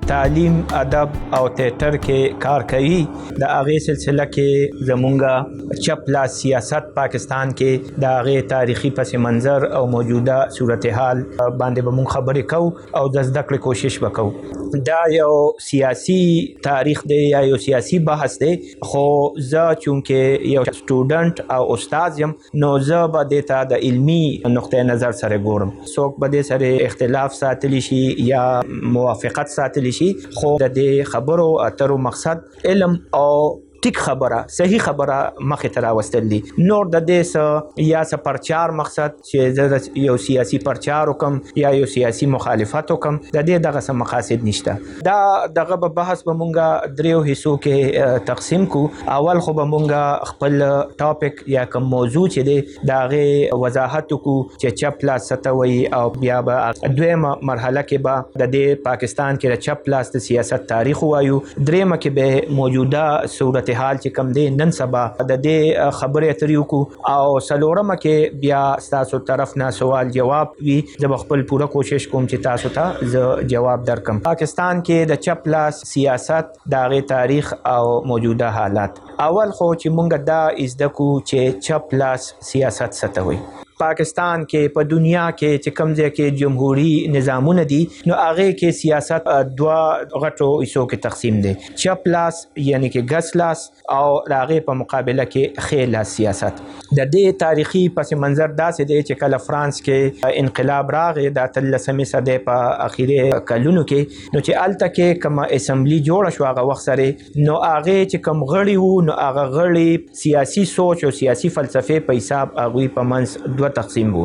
تعلیم، ادب او تیاتر کې کار کوي. د هغې سلسله کې زمونږ چپ لاس سیاست پاکستان کې د هغې تاریخي پس منظر او موجوده صورتحال باندې به مونږ خبرې کوو او د زده کړې کوشش وکړو. دا یو سیاسي تاریخ دی یا یو سیاسي بحث دی، خو زه چونکې یو سټوډنټ او استاد یم نو زه به دې ته د علمي نقطه نظر سره ګورم. څوک به دې سره اختلاف ساتلی شي یا موافقت ساتلی شي، خو د دې خبرو اترو مقصد علم او ټیک خبره، صحیح خبره مخې ته راوستل دي. نور د دې څه یا څه پرچار مقصد چې زه یو سیاسي پرچار وکم یا یو سیاسي مخالفت وکم، د دې دغه څه مقاصد نشته. دا دغه به بحث به مونږه دریو حصو کې تقسیم کو. اول خو به مونږه خپل ټاپک یا کوم موضوع چې دی د هغې وضاحت وکړو چې چپ لاس څه ته وایي، او بیا به دویمه مرحله کې به د دې پاکستان کې د چپ لاس د سیاست تاریخ ووایو. دریمه کې به موجوده صورت حال چې کم دی نن سبا د دې خبرې اترې وکړو، او څلورمه کې بیا ستاسو طرف نه سوال جواب وي. زه به خپل پوره کوشش کوم چې تاسو ته زه جواب درکم. پاکستان کې د چپ لاس سیاست، د هغې تاریخ او موجوده حالات. اول خو چې مونږ دا زده کړو چې چپ لاس سیاست څه ته وایي. پاکستان کې په دنیا کې چې کوم ځای کې جمهوری نظامونه دي نو هغې کې سیاست دوه غټو حصو کې تقسیم دی. چپ لاس یعنی کې ګس لاس، او د هغې په مقابله کې ښی لاس سیاست. د دې تاریخي پس منظر داسې دی چې کله فرانس کې انقلاب راغی د 18مې صدۍ په اخري کلونو کې، نو چې هلته کې کومه اسمبلي جوړه شوه هغه وخت سره، نو هغې چې کوم غړي وو نو هغه غړي سیاسي سوچ او سیاسي فلسفې په حساب هغوی په منځ دوه تقسیم وو.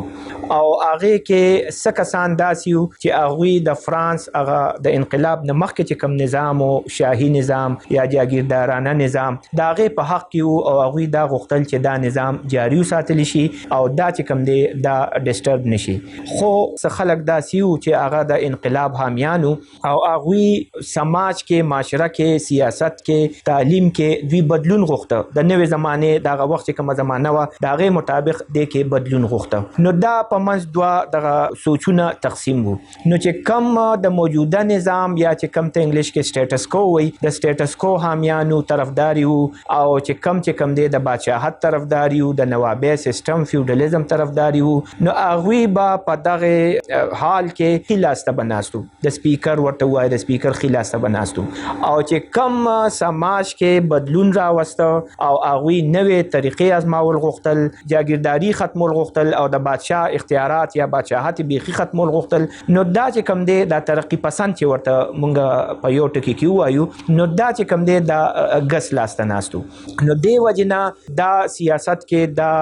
او هغې کې څه کسان داسې وو چې هغوی د فرانس هغه د انقلاب نه مخکې چې کوم نظام و، شاهي نظام یا جاګیردارانه نظام، د هغې په حق کې وو، او هغوی دا غوښتل چې دا نظام جاري وساتلی شي او دا چې کوم دی دا ډسټرب نشي. خو څه خلک داسې وو چې هغه د انقلاب حامیان وو، او هغوی سماج کې، معاشره کې، سیاست کې، تعلیم کې دوی بدلون غوښته. د نوې زمانې دغه وخت چې کومه زمانه وه د هغې مطابق دې کې بدلون غوښته. نو دا په منځ دوه دغه سوچونه تقسیم وو. نو چې کم د موجوده نظام یا چې کم ته انګلیش کې سټیټس کو وایي، د سټیټس کو حامیانو طرفداري وو، او چې کم دی د بادشاهت طرفداري وو، د نوابي سیستم فیوډالیزم طرفداري وو. نو هغوی به په دغه حال کې ښي لاس ته به ناستو، د سپیکر ورته وایي، د سپیکر ښي لاس ته به ناستو. او چې کم سماج کې بدلون راوسته او هغوی نوې طریقې ازماول غوښتل، جاګیرداري ختمول غوښتل او د بادشاه اختیارات یا بادشاهت بیخي ختمول غوښتل، نو دا چې کوم دی دا ترقي پسند چې ورته مونږ په یو ټکي کې ووایو، نو دا چې کوم دی دا ګس لاس ته ناستو. نو دې وجې نه دا سیاست کې دا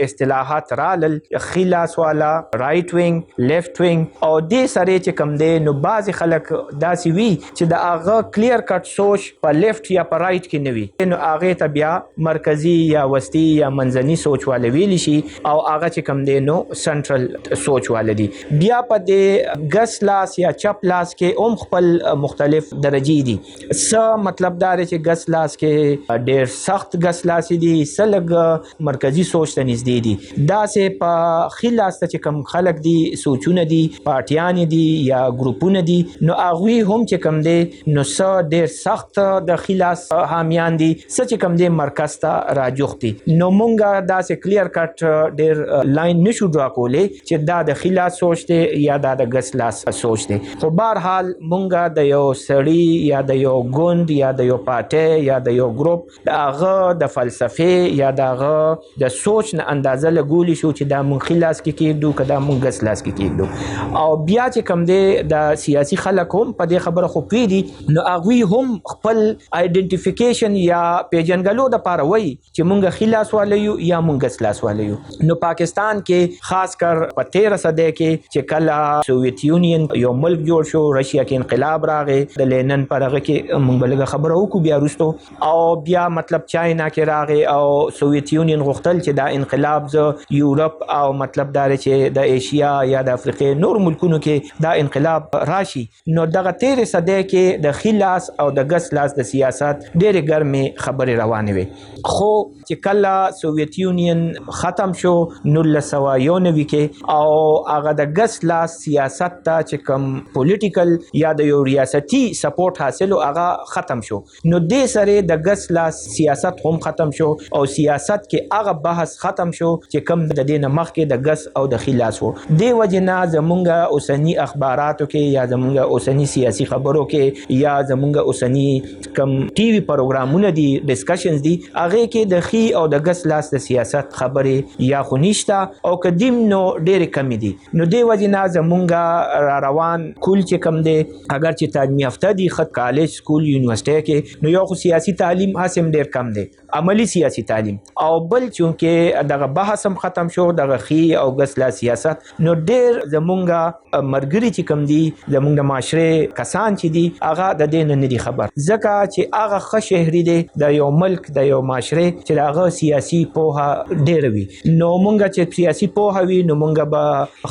اصطلاحات رالل، ښي لاس والا، رایټ وینګ، لیفټ وینګ، او دې سره چې کوم دی نو بعضې خلک داسې وي چې د هغه کلیر کټ سوچ په لیفټ یا په رایټ کې نه وي، نو هغې ته بیا مرکزي یا وسطي یا منځني سوچ والا ویلی شي، او هغه چې کوم دی نو سنټرل سوچ والا دي. بیا په دې ګس لاس یا چپ لاس کې هم خپل مختلف درجې دي. څه مطلب دا دی چې ګس لاس کې ډېر سخت ګس لاسي دي، څه لږ مرکزي سوچ ته نږدې دي. داسې په ښي لاس ته چې کوم خلک دي، سوچونه دي، پارټیانې دي یا ګروپونه دي، نو هغوی هم چې کوم دی نو څه ډېر سخت د ښي لاس حامیان دي، څه چې کوم دی مرکز ته راجوخت دي. نو مونږ داسې کلیر کټ ډېر لاین نشو ډرا کولی چې دا د ښي لاس سوچ دی یا دا د ګس لاس سوچ دی. خو بهرحال مونږ د یو سړي یا د یو ګوند یا د یو پارټۍ یا د یو ګروپ د هغه د فلسفې یا د هغه د سوچ نه اندازه لګولی شو چې دا مونږ ښي لاس کې کېږدو که دا مونږ ګس لاس کې کېږدو. او بیا چې کوم دی د سیاسي خلک هم په دې خبره خو پوهېږي، نو هغوی هم خپل آیډنټیفیکیشن یا پیژنګلو دپاره وایي چې مونږ ښي لاس والا یو یا مونږ ګس لاس والا یو. نو پاکستان کې خاص کر په 13 صدۍ کې چې کله سوویت یونین یو ملک جوړ شو، رشیا کې انقلاب راغی، د لینن پر هغه کې مونږ به لږه خبره وکړو بیا وروستو، او بیا مطلب چاینا کې راغی او سوویت یونین غوښتل چې دا انقلاب زه یورپ او مطلب دا چې د ایشیا یا د افریقې نور ملکونو کې دا انقلاب راشي. نو دغه 13 صدۍ کې د ښي لاس او د ګس لاس د سیاست ډېرې ګرمې خبرې روانې وې. خو چې کله سوویت یونین ختم شو 1991 کې او هغه د ګس لاس سیاست ته چې کوم پولیټیکل یا د یو ریاستي سپورټ حاصل هغه ختم شو. نو دې سره د ګس لاس سیاست هم ختم شو او سیاست کې هغه بحث ختم شو چې کوم د دې نه مخکې د ګس او د خلاص وو. دې وجنه زمونږ اوسنی اخباراتو کې یا زمونږ اوسنی سیاسي خبرو کې یا زمونږ اوسنی کوم ټي وي پروګرامونه دي ډسکشنز دي هغه کې د خي او د ګس لاس د سیاست خبرې یا خو نشته او قدیم نو ډېرې کمې دي. نو دې وجنه زمونږ را روان کول چې کم دی اگر چې تعلیم یافته دي خط کالج سکول یونیورسيټي کې نو یو خو سیاسي تعلیم هڅم ډېر کم دی عملی سیاسي تعلیم او بل چونکه دغه بحث هم ختم شو دغه خي او ګس لاس سیاست نو ډېر زمونږ مرګري چې کم دي زمونږ د معاشره کسان چې دي هغه د دې نه دي خبر ځکه چې هغه ښه شهري دی د یو ملک د یو معاشره چې هغه سیاسي پوهه ډېر وي. نو مونږ چې سیاسي پوهه وي نو مونږ به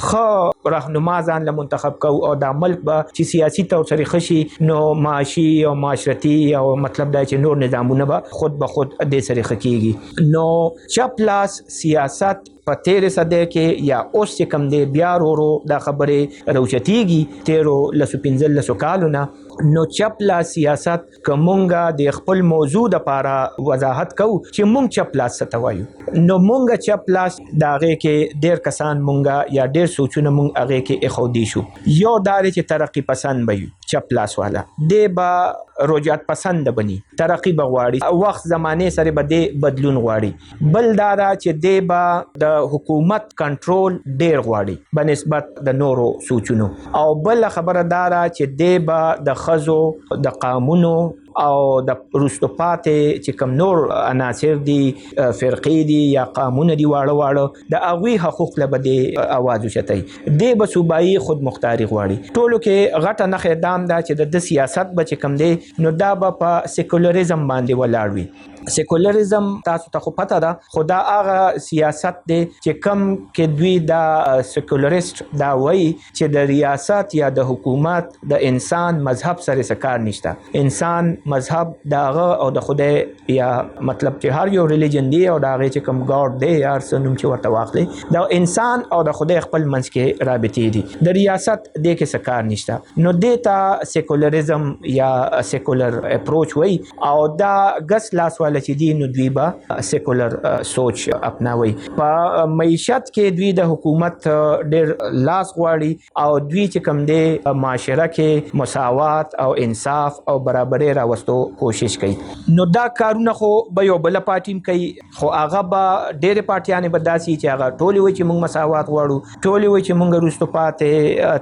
ښه راهنما ځان له منتخب کوو او دا ملک به چې سیاسي تور سره خشي نو معاشي او معاشرتي او مطلب دا چې نور نظامونه به خود به خود دې سره خکېږي. نو چپ لاس سیاست په 13 صدې کې یا اوس چې کم دی بیا ورو دا خبرې راوچتېږي 13 کالونه. نو چپ لاس سیاست کومونګه د خپل موضوع د لپاره وضاحت کوو چې مونږ چپ لاس څه ته وایو. نو مونږ چپ لاس د هغې کې ډېر کسان مونږه یا ډېر سوچونه مونږ هغې کې ایښودي شو. یو دا دی چې ترقي پسند به وي چپ لاس والا دی به رجعت پسند بني ترقي به غواړي وخت زمانه سره به دی بدلون غواړي. بل دا چې دی به د حکومت کنټرول ډېر غواړي بنسبت د نورو سوچونو او بل خبره دا چې دی به د خزو د قانونو او د وروسته پاتې چې کوم نور عناصر دي فرقې دي یا قانون دي واړه د هغوی حقوق له به د اواز اوچتوي. دی به صوبایي خود مختاري غواړي. ټولو کې غټه نښه دام ده چې د سیاست به چې کوم دی نو دا به په سیکولریزم باندې ولاړ وي. سیکولریزم تاسو ته خو پته ده خو دا هغه سیاست دی چې کم کې دوی دا سیکولریست دا وایي چې د ریاست یا د حکومت د انسان مذهب سره څه کار نشته. انسان مذهب داغه او د خدای یا مطلب چې هر یو ریلیجن دی او دا هغې چې کوم ګاډ دی یا هر څه نوم چې ورته واخلي دا انسان او د خدای خپل منځ کې رابطې دي. د ریاست دې کې څه کار نشته. نو دې ته سیکولریزم یا سیکولر اپروچ وایي او دا ګس لاس والا چې دي نو دوی به سیکولر سوچ اپناوي. په معیشت کې دوی د حکومت ډېر لاس غواړي او دوی چې کوم دی معاشره کې مساوات او انصاف او برابرۍ راوستو کوشش کوي. نو دا کارونه خو به یو بله پارټي کوي خو هغه به ډېرې پارټیانې به داسې چې هغه ټولې وایي چې موږ مساوات غواړو ټولې وایي چې موږ وروسته پاتې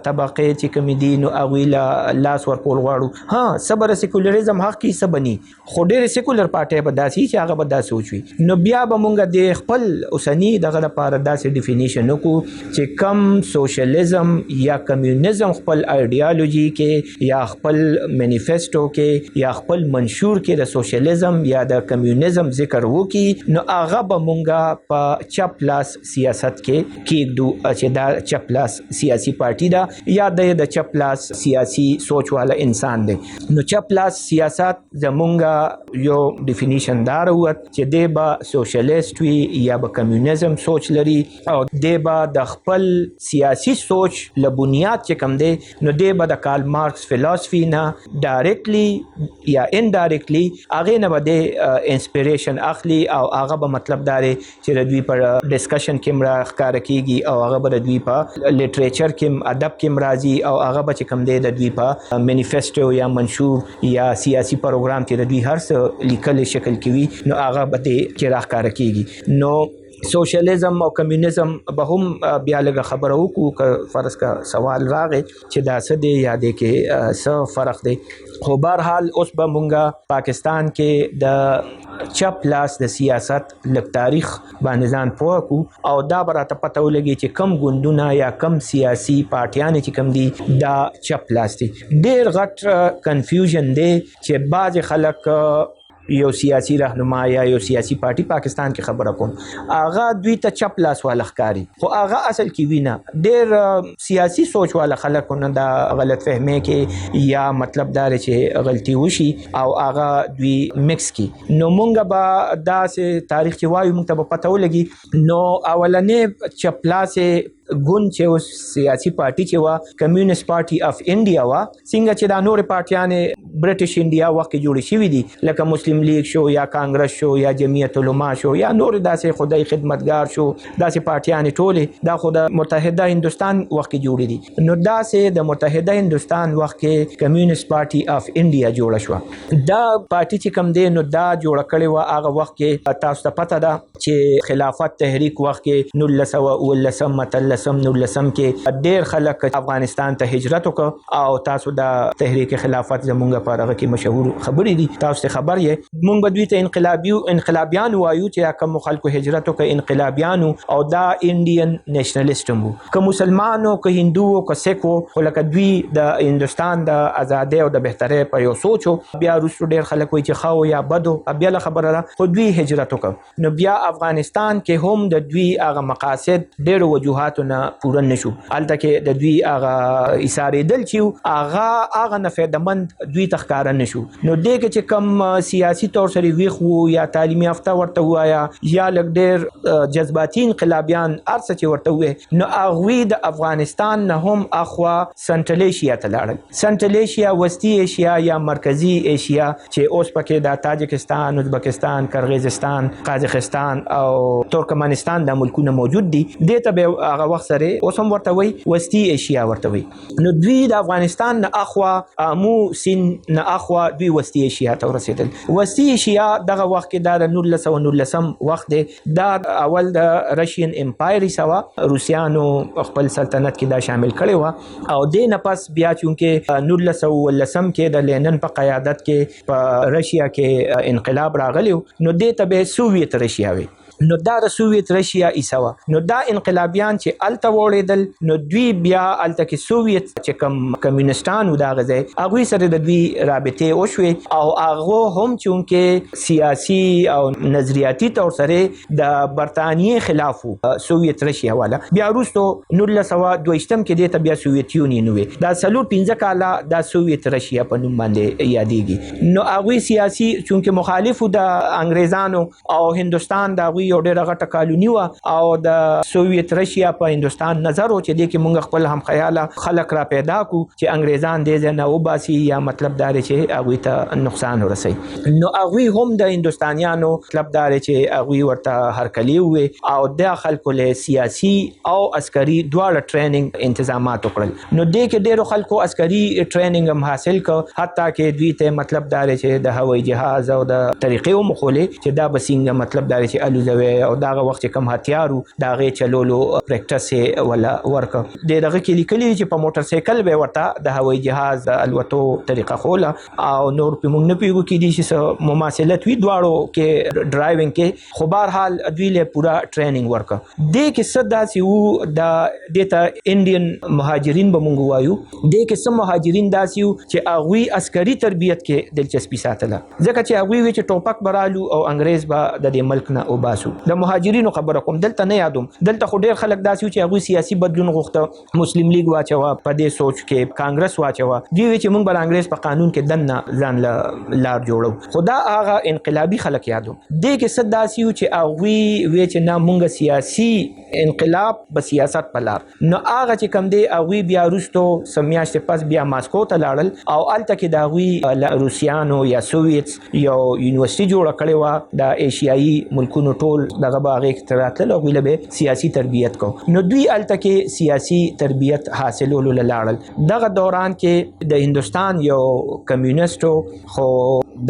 طبقې چې کومې دي نو هغوی له لاس ورکول غواړو. ها صبر سیکولریزم حق کې څه بني خو ډېرې سیکولر پارټۍ به داسې چې هغه به داسې وچوي. نو بیا به موږ د خپل اوسني دغه لپاره داسې ډیفینیشن وکړو چې کم سوشلیزم یا کمیونیزم خپل ایډیالوژي کې یا خپل مینیفیسټو کې یا خپل منشور کې د سوشلیزم یا د کمیونیزم ذکر وکړي نو هغه به موږ په چپ لاس سیاست کې کېږدو چې دا چپ لاس سیاسي پارټي ده یا د چپ لاس سیاسي سوچ والا انسان دی. نو چپ لاس سیاست زمونږ یو ډیفینیشن دار ووت چې دی به سوشلیست وي یا به کمیونیزم سوچ لري او دی به د خپل سیاسي سوچ له بنیاد چې کوم دی نو دی به د کارل مارکس فلسفي نه ډایرکټلی یا انډایرکټلی هغې نه به د انسپیریشن اخلي او هغه به مطلب دا دی چې د دوی پر ډسکشن کې هم راښکاره کېږي او هغه به د دوی په لټریچر کې هم ادب کې هم راځي او هغه به چې کوم دی د دوی په مینیفیسټو یا منشور یا سیاسي پروګرام کې د دوی هر څه لیکلي شکل کې وي نو هغه به کې راښکاره کېږي. نو سوشلیزم او کمیونیزم به هم بیا لږه خبره وکړو که فرض کا سوال راغی چې دا څه دی یا دی کې څه فرق دی. خو بهرحال اوس به مونږ پاکستان کې د چپ لاس د سیاست لږ تاریخ باندې ځان پوه کړو او دا به راته پته ولګي چې کم ګوندونه یا کم سیاسي پارټیانې چې کم دي دا چپ لاس دي. ډېر غټ کنفیوژن دی چې بعضې خلک یو سیاسي رهنما یا یو سیاسي پارټي پاکستان کې خبره کوم هغه دوی ته چپ لاس والا ښکاري خو هغه اصل کې وینه ډېر سیاسي سوچ والا خلک نه دا غلط فهمي کې یا مطلب دا چې غلطي وشي او هغه دوی مکس کی نو مونږ به داسې تاریخ چې وایو مونږ ته به پته ولګي نو اولنې چپلاسې ګوند چې اوس سیاسي پارټي چې وه کمیونست پارټي اف انډیا وه څنګه چې دا نورې پارټیانې برټش انډیا وخت کې جوړې شوي دي لکه مسلم لیگ شو یا کانګرس شو یا جمعیت علما شو یا نورې داسې خدای خدمتګار شو داسې پارټیانې ټولې دا خو د متحده هندوستان وخت کې جوړې دي نو داسې د متحده هندوستان وخت کې کمیونست پارټي اف انډیا جوړه شوه دا پارټي چې کوم دی نو دا جوړه کړې وه هغه وخت کې تاسو ته پته ده چې خلافت تحریک وخت کې 1919 1919 کې ډېر خلک افغانستان ته هجرت وکړ او تاسو د تحریک خلافت زمونږ په هغه کې مشهور خبرې دي تاسو ته خبر یې مونږ به دوی ته انقلابیان وایو چې کوم خلکو هجرت وکړ انقلابیانو او دا انډین نېشنلیست وو که مسلمانو که هندو که سیکو خو لکه دوی د هندوستان د ازادۍ او د بهترۍ په یو سوچو بیا وروسته ډېر خلک وایي چې ښه یا بدو بیا خبره ده خو دوی هجرت وکړ نو بیا افغانستان کې هم د دوی هغه مقاصد ډېرو وجوهاتو نه پوره نشو هلته کې د دوی هغه ایسارېدل چې هغه نفعمند دوی ته ښکاره نشو نو دې کې چې کم سیاسي طور سره ویښ وو یا تعلیمي یافته ورته ووایه یا لږ ډېر جذباتي انقلابیان هر څه چې ورته ووایي نو هغوی د افغانستان نه هم اخوا سنټرل ایشیا ته لاړل سنټرل ایشیا وسطي ایشیا یا مرکزي ایشیا چې اوس پکې د تاجکستان ازبکستان کرغیزستان قازقستان او ترکمنستان د ملکونه موجود دي دې ته به هغه وخت سره اوس هم ورته وایي وسطي ایشیا ورته وایي نو دوی د افغانستان نه اخوا امو سین نه اخوا دوی وسطي ایشیا ته ورسېدل وسطي ایشیا دغه وخت کې دا د 1919 وخت دی دا اول د رشین امپایر سوا روسیانو خپل سلطنت کې دا شامل کړي و او دې نه پس بیا چونکې 1919 کې د لینن په قیادت کې په رشیا کې انقلاب راغلی نو دې ته به سوویت رشیا وي نو دا د سوویت رشیا ایسوا نو دا انقلابیان چې الته وړېدل نو دوی بیا الته کې سوویت چې کم کمیونستان و دا غځای هغوی سره د دوی رابطې وشوې او هغه هم چونکې سیاسي او نظریاتي طور سره د برطانیې خلاف سوویت رشیا والا بیا وروسته 1922 کې دې ته بیا سوویت یونین وي دا 15 کاله دا سوویت رشیا په نوم باندې یادېږي نو هغوی سیاسي چونکې مخالفو د انګریزانو او هندوستان د هغوی یو ډېره غټه کالوني وه او د سوویت رشیا په هندوستان نظر و چې دې کې موږ خپل هم خیاله خلک را پیدا کړو چې انګریزان دې ځای نه وباسي یا مطلب دا دی چې هغوی ته نقصان ورسوي نو هغوی هم د هندوستانیانو مطلب دا دی چې هغوی ورته هرکلي ووې او دا خلکو له سیاسي او عسکري دواړه ټریننګ انتظامات وکړل نو دې کې ډېرو خلکو عسکري ټریننګ هم حاصل کړ حتی کې دوی ته مطلب دا دی چې د هوایي جهاز او د طریقې ومښولې چې دا به څنګه مطلب دا دی چې الوزوي او داغه وخت کم هتیارو داغه چلولو پریکټس ولا ورک دغه کې لیکلي چې په موټر سایکل به ورته د هوایي جهاز الوتو طریقه خوله او نور په موږ نه پیږو کې دي چې مماثلت وی دواړو کې ډرایوینګ کې خو بهر حال دوی له پورا ټریننګ ورک د کې صدا سی وو د دیتا انډین مهاجرین به مونږ وایو د کې سم مهاجرین داسي وو چې هغوی عسکري تربیت کې دلچسپي ساتله ځکه چې هغوی چې ټوپک برالو او انګريز به د دې ملک نه وباسو د مهاجرینو خبره کوم دلته نه یادوم دلته خو ډېر خلک داسې چې هغوی سیاسي بدلون غوښته مسلم لیگ واچوه په دې سوچ کې کانګرس واچوه دوی وی چې موږ به انګريز په قانون کې دننه ځان له لار جوړو خو دا هغه انقلابي خلک یادوم دې کې څه داسې چې هغوی وی چې نه موږ سیاسي انقلاب به سیاست په لار نو هغه چې کوم دی هغوی بیا وروستو څه میاشتې پس بیا ماسکو ته لاړل او هلته کې د هغوی روسیانو یا سوویت یو یونیورسټي جوړه کړې وه د ایشیایي ملکونو ټول دغه باغې کې راتلل او هغوی به سیاسي تربیت کو نو دوی هلته کې سیاسي تربیت حاصلولو لاړل دغه دوران کې د هندوستان یو کمیونست خو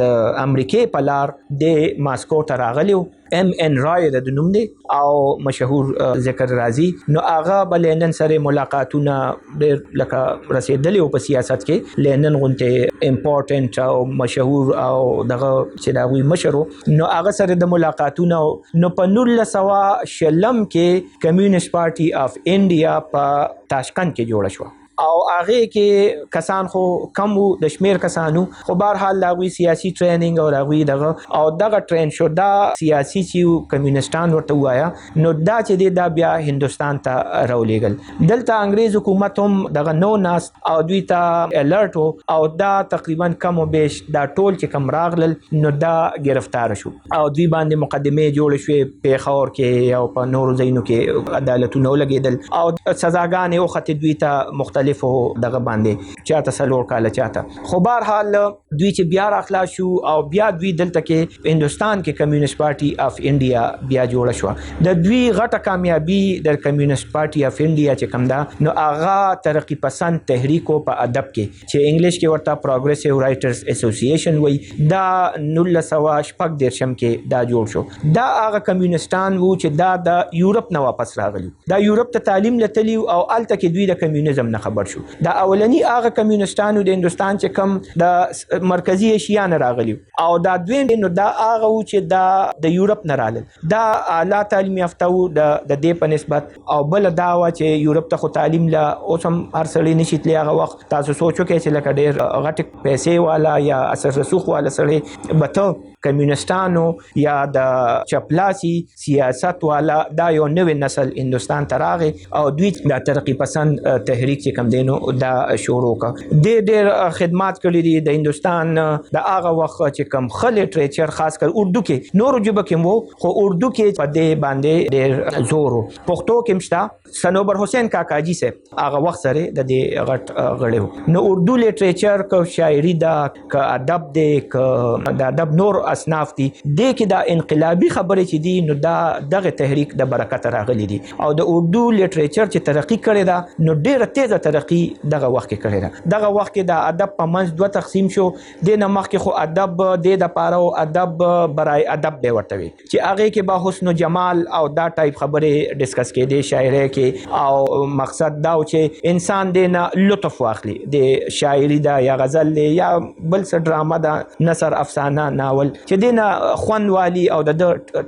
د امریکې په لار د ماسکو ته راغلی ام ان رای د نوم دی او مشهور ذکر راځي نو هغه به لینن سره ملاقاتونه ډېر لکه رسېدلی او په سیاست کې لینن غونته امپورټنټ او مشهور او دغه چې د هغوی مشر نو هغه سره د ملاقاتونه نو په 1900 کې کمیونست پارټي اف انډیا په تاشکند کې جوړه شوه او هغه کې کسان خو کم وو د شمیر کسانو خو بهر حال لاغوي سیاسي ټریننګ او لاغوي دغه ټرین شو دا سیاسي چې کمیونستان ورته وایا نو دا چې دا بیا هندستان ته راولېګل دلته انګريز حکومت هم دغه نو ناس او دوی ته الرټ او دا تقریبا کم او بیش دا ټول چې کم راغلل نو دا گرفتار شو او دوی باندې مقدمه جوړ شوې پیښور کې او په نورو ځایونو کې عدالتونه لګیدل او سزاګانې وخت دوی ته مختلفو دغه باندې چاته سلور کاله چاته خو بهر حال دوی چې بیا راخلا شو او بیا دوی دلته کې هندستان کې کمیونست پارټي اف انډیا بیا جوړ شو د دوی غټه کامیابی د کمیونست پارټي اف انډیا چې کوم دا نو هغه ترقی پسند تحریکو په ادب کې چې انګلیش کې ورته پروګریسیو رائټرز اسوسییشن وای دا 1914 کې دا جوړ شو دا هغه کمیونستان وو چې دا د یورپ نه واپس راغلی دا یورپ ته تعلیم لتلی او الته کې دوی د کمیونیزم نه خبر شو دا اولنی هغه کمیونستانو د هندستان چې کم د مرکزی ایشیا نه راغلی او دا دویم نو دا هغه وو چې دا د یورپ نه رالل دا اعلی تعلیم یافته وو د دې په نسبت او بل دا وا چې یورپ ته خو تعلیم لا اوس هم هر سړی نشیتلی هغه وخت تاسو سوچو کې چې لکه ډېر غټ پیسې والا یا اثر رسوخ والا سړی بته کمیونستانو یا د چپلاسی سیاست والا دا یو نوې نسل هندستان ته راغی او دوی د ترقی پسند تحریک چې کم دینو دا شروع کړ ډېر خدمات کړي دي د هندستان د هغه وخت چې کم خل لټریچر خاص کر اردو کې نور ژبه کې وو خو اردو کې په دې باندې ډېر زور پښتو کې مشته سنوبر حسین کاکاجی سے هغه وخت سره د دې غټ غړیو نو اردو لټریچر کو شاعری دا ک ادب دې ک د ادب نور اصناف دي د کې دا انقلابی خبره چې دي نو دا دغه تحریک د برکت راغلي دي او د اردو لټریچر چې ترقی کړي دا نو ډیره تیزه ترقی دغه وخت کې کړي دا دغه وخت کې د ادب په منځ دوه تقسیم شو د نه مخ کې خو ادب د پاره او ادب برای ادب به ورته وي چې هغه کې به حسن و جمال او دا ټایپ خبره ډیسکس کړي شاعری کې او مقصد دا چې انسان د نه لطف واخلي د شاعری دا یا غزل یا بل څه ډرامه دا نثر افسانه ناول چې دینه خوان والی او د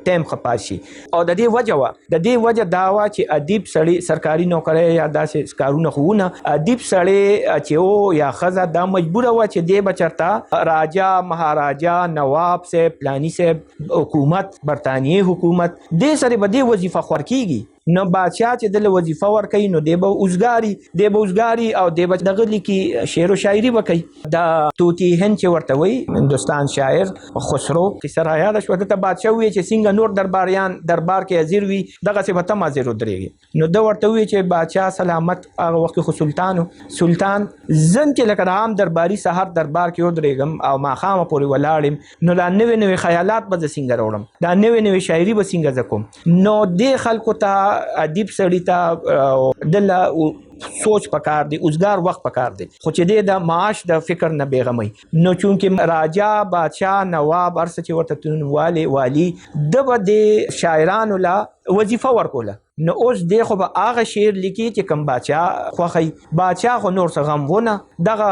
ټیم خپاشي او د دې وجه دا وا چې ادیب سړی سرکاري نوکری یا داسې کارونه خوونه ادیب سړی چې او یا خزه دا مجبور و چې دې بچرتا راجا مهاراجا نواب سے پلانی سے حکومت برطانیې حکومت دې سره به دې وظیفه خور کیږي نو بادشاہ چې د وظیفه ور کوي نو دی به اوسګاری او دی به دغه لیکي شعر او شاعري وکړي دا توتی هند چې ورته وي هندستان شاعر خسرو کیسه را یاد شو ته بادشاہ وي چې څنګه نور درباریان دربار کې حاضر وي دغه څه به تم حاضر ودرېږي نو دا ورته وي چې بادشاہ سلامت هغه وخت خو سلطان زن کې لکه عام درباري سحر دربار کې ودرېږم او ماخامه پورې ولاړم نو لا نوې خیالات به څنګه راوړم دا نوې شاعري به څنګه زکم نو د خلکو ته ادیب سړی ته دله سوچ پکار دی اوسګار وخت پکار دی خو چې د معاش د فکر نه بیغمي نو چونکه راجا بادشاہ نواب ارڅ چې ورته تونواله والی د شاعرانو لا وظیفه ورکوله نو اوس دی خو به هغه شعر لیکي چې کوم بادشاہ خو نور څه غم ونه دغه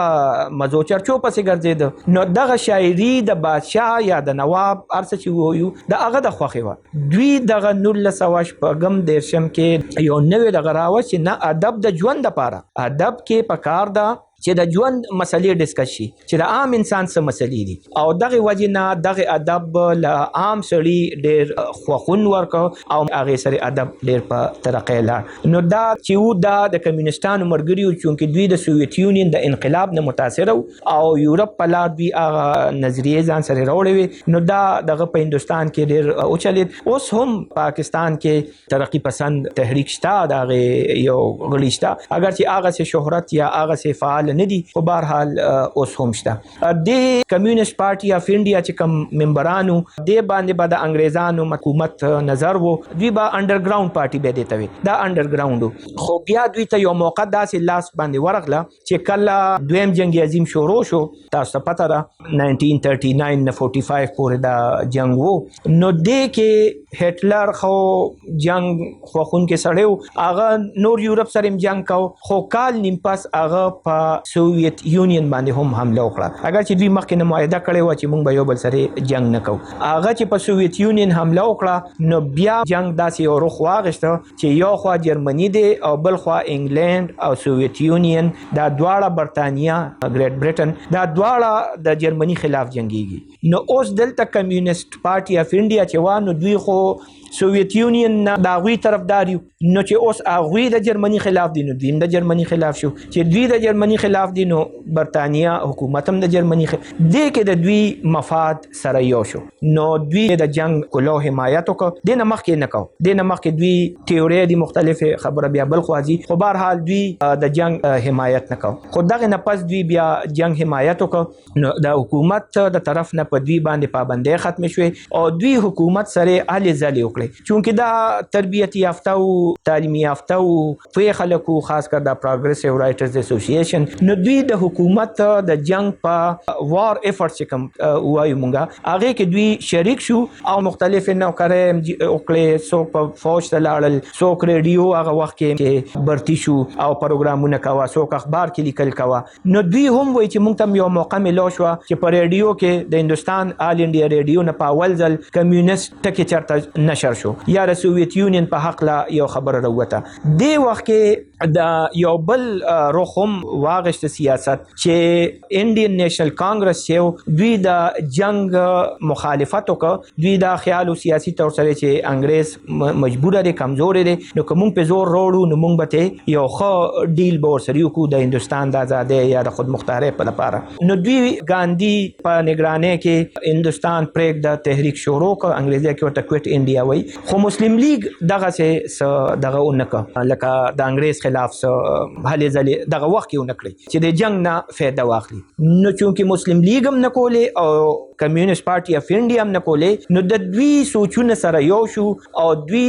مزو چرچو پسې ګرځید نو دغه شاعري د بادشاہ یا د نواب ارڅ چې وایو د هغه د خوخي و دوی دغه 1900 په غم دیرشم کې یو نوې دغه راو چې نه ادب د ژوند لپاره ادب کې پکار دا چې د ژوند مسلې ډیسکس شي چې د عام انسان څه مسلې دي او دغه وجه نه دغه ادب له عام سړي ډېر خوښون ورکو او هغه سره ادب ډېر په ترقی لاړ نو دا چې و دا د کمیونستانو مرګري او چې دوی د سوویت یونین د انقلاب نه متاثر او یورپ په لار دوی هغه نظریه ځان سره راوړي نو دا دغه په هندستان کې ډېر اوچلید اوس هم پاکستان کې ترقی پسند تحریک شته دغه یو غړي شته اگر چې هغه سه شهرت یا هغه سه فعال نه دي خو بهر حال اوس هم شته د کمیونست پارټي اف انډیا چې کوم ممبرانو د باندې به د انګريزانو حکومت نظر وو دوی به انډرګراوند پارټي به دیته وي دا انډرګراوند خو بیا دوی ته یو موقع داسې لاس باندې ورغله چې کله دویم جنگ عظیم شروع شو تاسو پته را 1939 نه 45 پورې دا جنگ وو نو د کې هټلر خو جنگ خوخون کې سړیو هغه نور یورپ سره جنگ کو خو کال نیم پس هغه په سوویت یونین باندې هم حمله وکړه. اگر چې دوی مخکې نه معاهده کړې و چې موږ به یو بل سره جنگ نه کوو، هغه چې په سوویت یونین حمله وکړه نو بیا جنگ داسې یو رخ واغشته چې یو خوا جرمني دی او بل خوا انګلند او سوویت یونین، دا دواړه برتانیا ګریټ برټن، دا دواړه د جرمني خلاف جنگيږي. نو اوس دلته کمیونست پارټي اف انډیا چې وانه دوی خو سوویت یونین نه د هغوی طرفدار یو، نو چې اوس هغوی د جرمني خلاف دي نو دوی هم د جرمني خلاف شو، چې دوی د جرمني خلاف دي نو برتانیا حکومت هم د جرمني خلاف دې کې د دوی مفاد سره یو شو. نو دوی د جنگ کلو حمایت وکړه، دې نه مخکې نه کوو، دې نه مخکې دوی تیوري دي مختلفه خبره بیا بل خوازي، خو بهرحال دوی د جنگ حمایت نه کوو. خو دغه نه پس دوی بیا جنگ حمایت وکړه، نو د حکومت د طرف نه په دوی باندې پابندۍ ختم شوې او دوی حکومت سره هلې ځلې وکړې، چونکې دا تربیت یافته او تعلیمي یافته او پوه خلکو، خاص کر د پروګریسیو رایټرز اسوسییشن، نو دوی د حکومت د جنگ په وار افورټ چې کوم وایو مونږه هغه کې دوی شریک شو او مختلف نوکرۍ وکړې، څوک په فوج ته لاړل، څوک ریډیو هغه وخت کې برتی شو او پروګرامونه کوه، څوک اخبار کې لیکل کوه. نو دوی هم وایي چې مونږ ته یو موقع ملو شو چې په ریډیو کې د هندوستان آل انډیا ریډیو نه په اول ځل کمیونست ټکی چرته نشر شو یا د سوویت یونین په حق لا یو خبره راوته. دې وخت کې د یو بل رخ هم واغشت سیاست چې انډین نیشنل کانګرس چې دوی د جنگ مخالفت وکړه، دوی دا خیال او سیاسي تور سره چې انګريز مجبور دی، کمزور دی، نو کوم په زور وروړو نو موږ به یو ښه ډیل به ورسره وکړو د هندوستان د ازادۍ یا د خود مختارۍ په لپاره. نو دوی ګاندھی په نگرانۍ کې هندوستان پریک د تحریک شروع کړ، انګریزي کې ورته کویټ انډیا وایي، خو مسلم لیگ دغه څه دغه اونکه لکه د انګريز خلاف څه هلې ځلې دغه وخت کې ونکړي چې د جنگ نه فایده واخلي. نو چونکې مسلم لیگ هم نه کولې او کمیونست پارټي اف انډیا هم نه کولې، نو د دوی سوچونه سره یو شو او دوی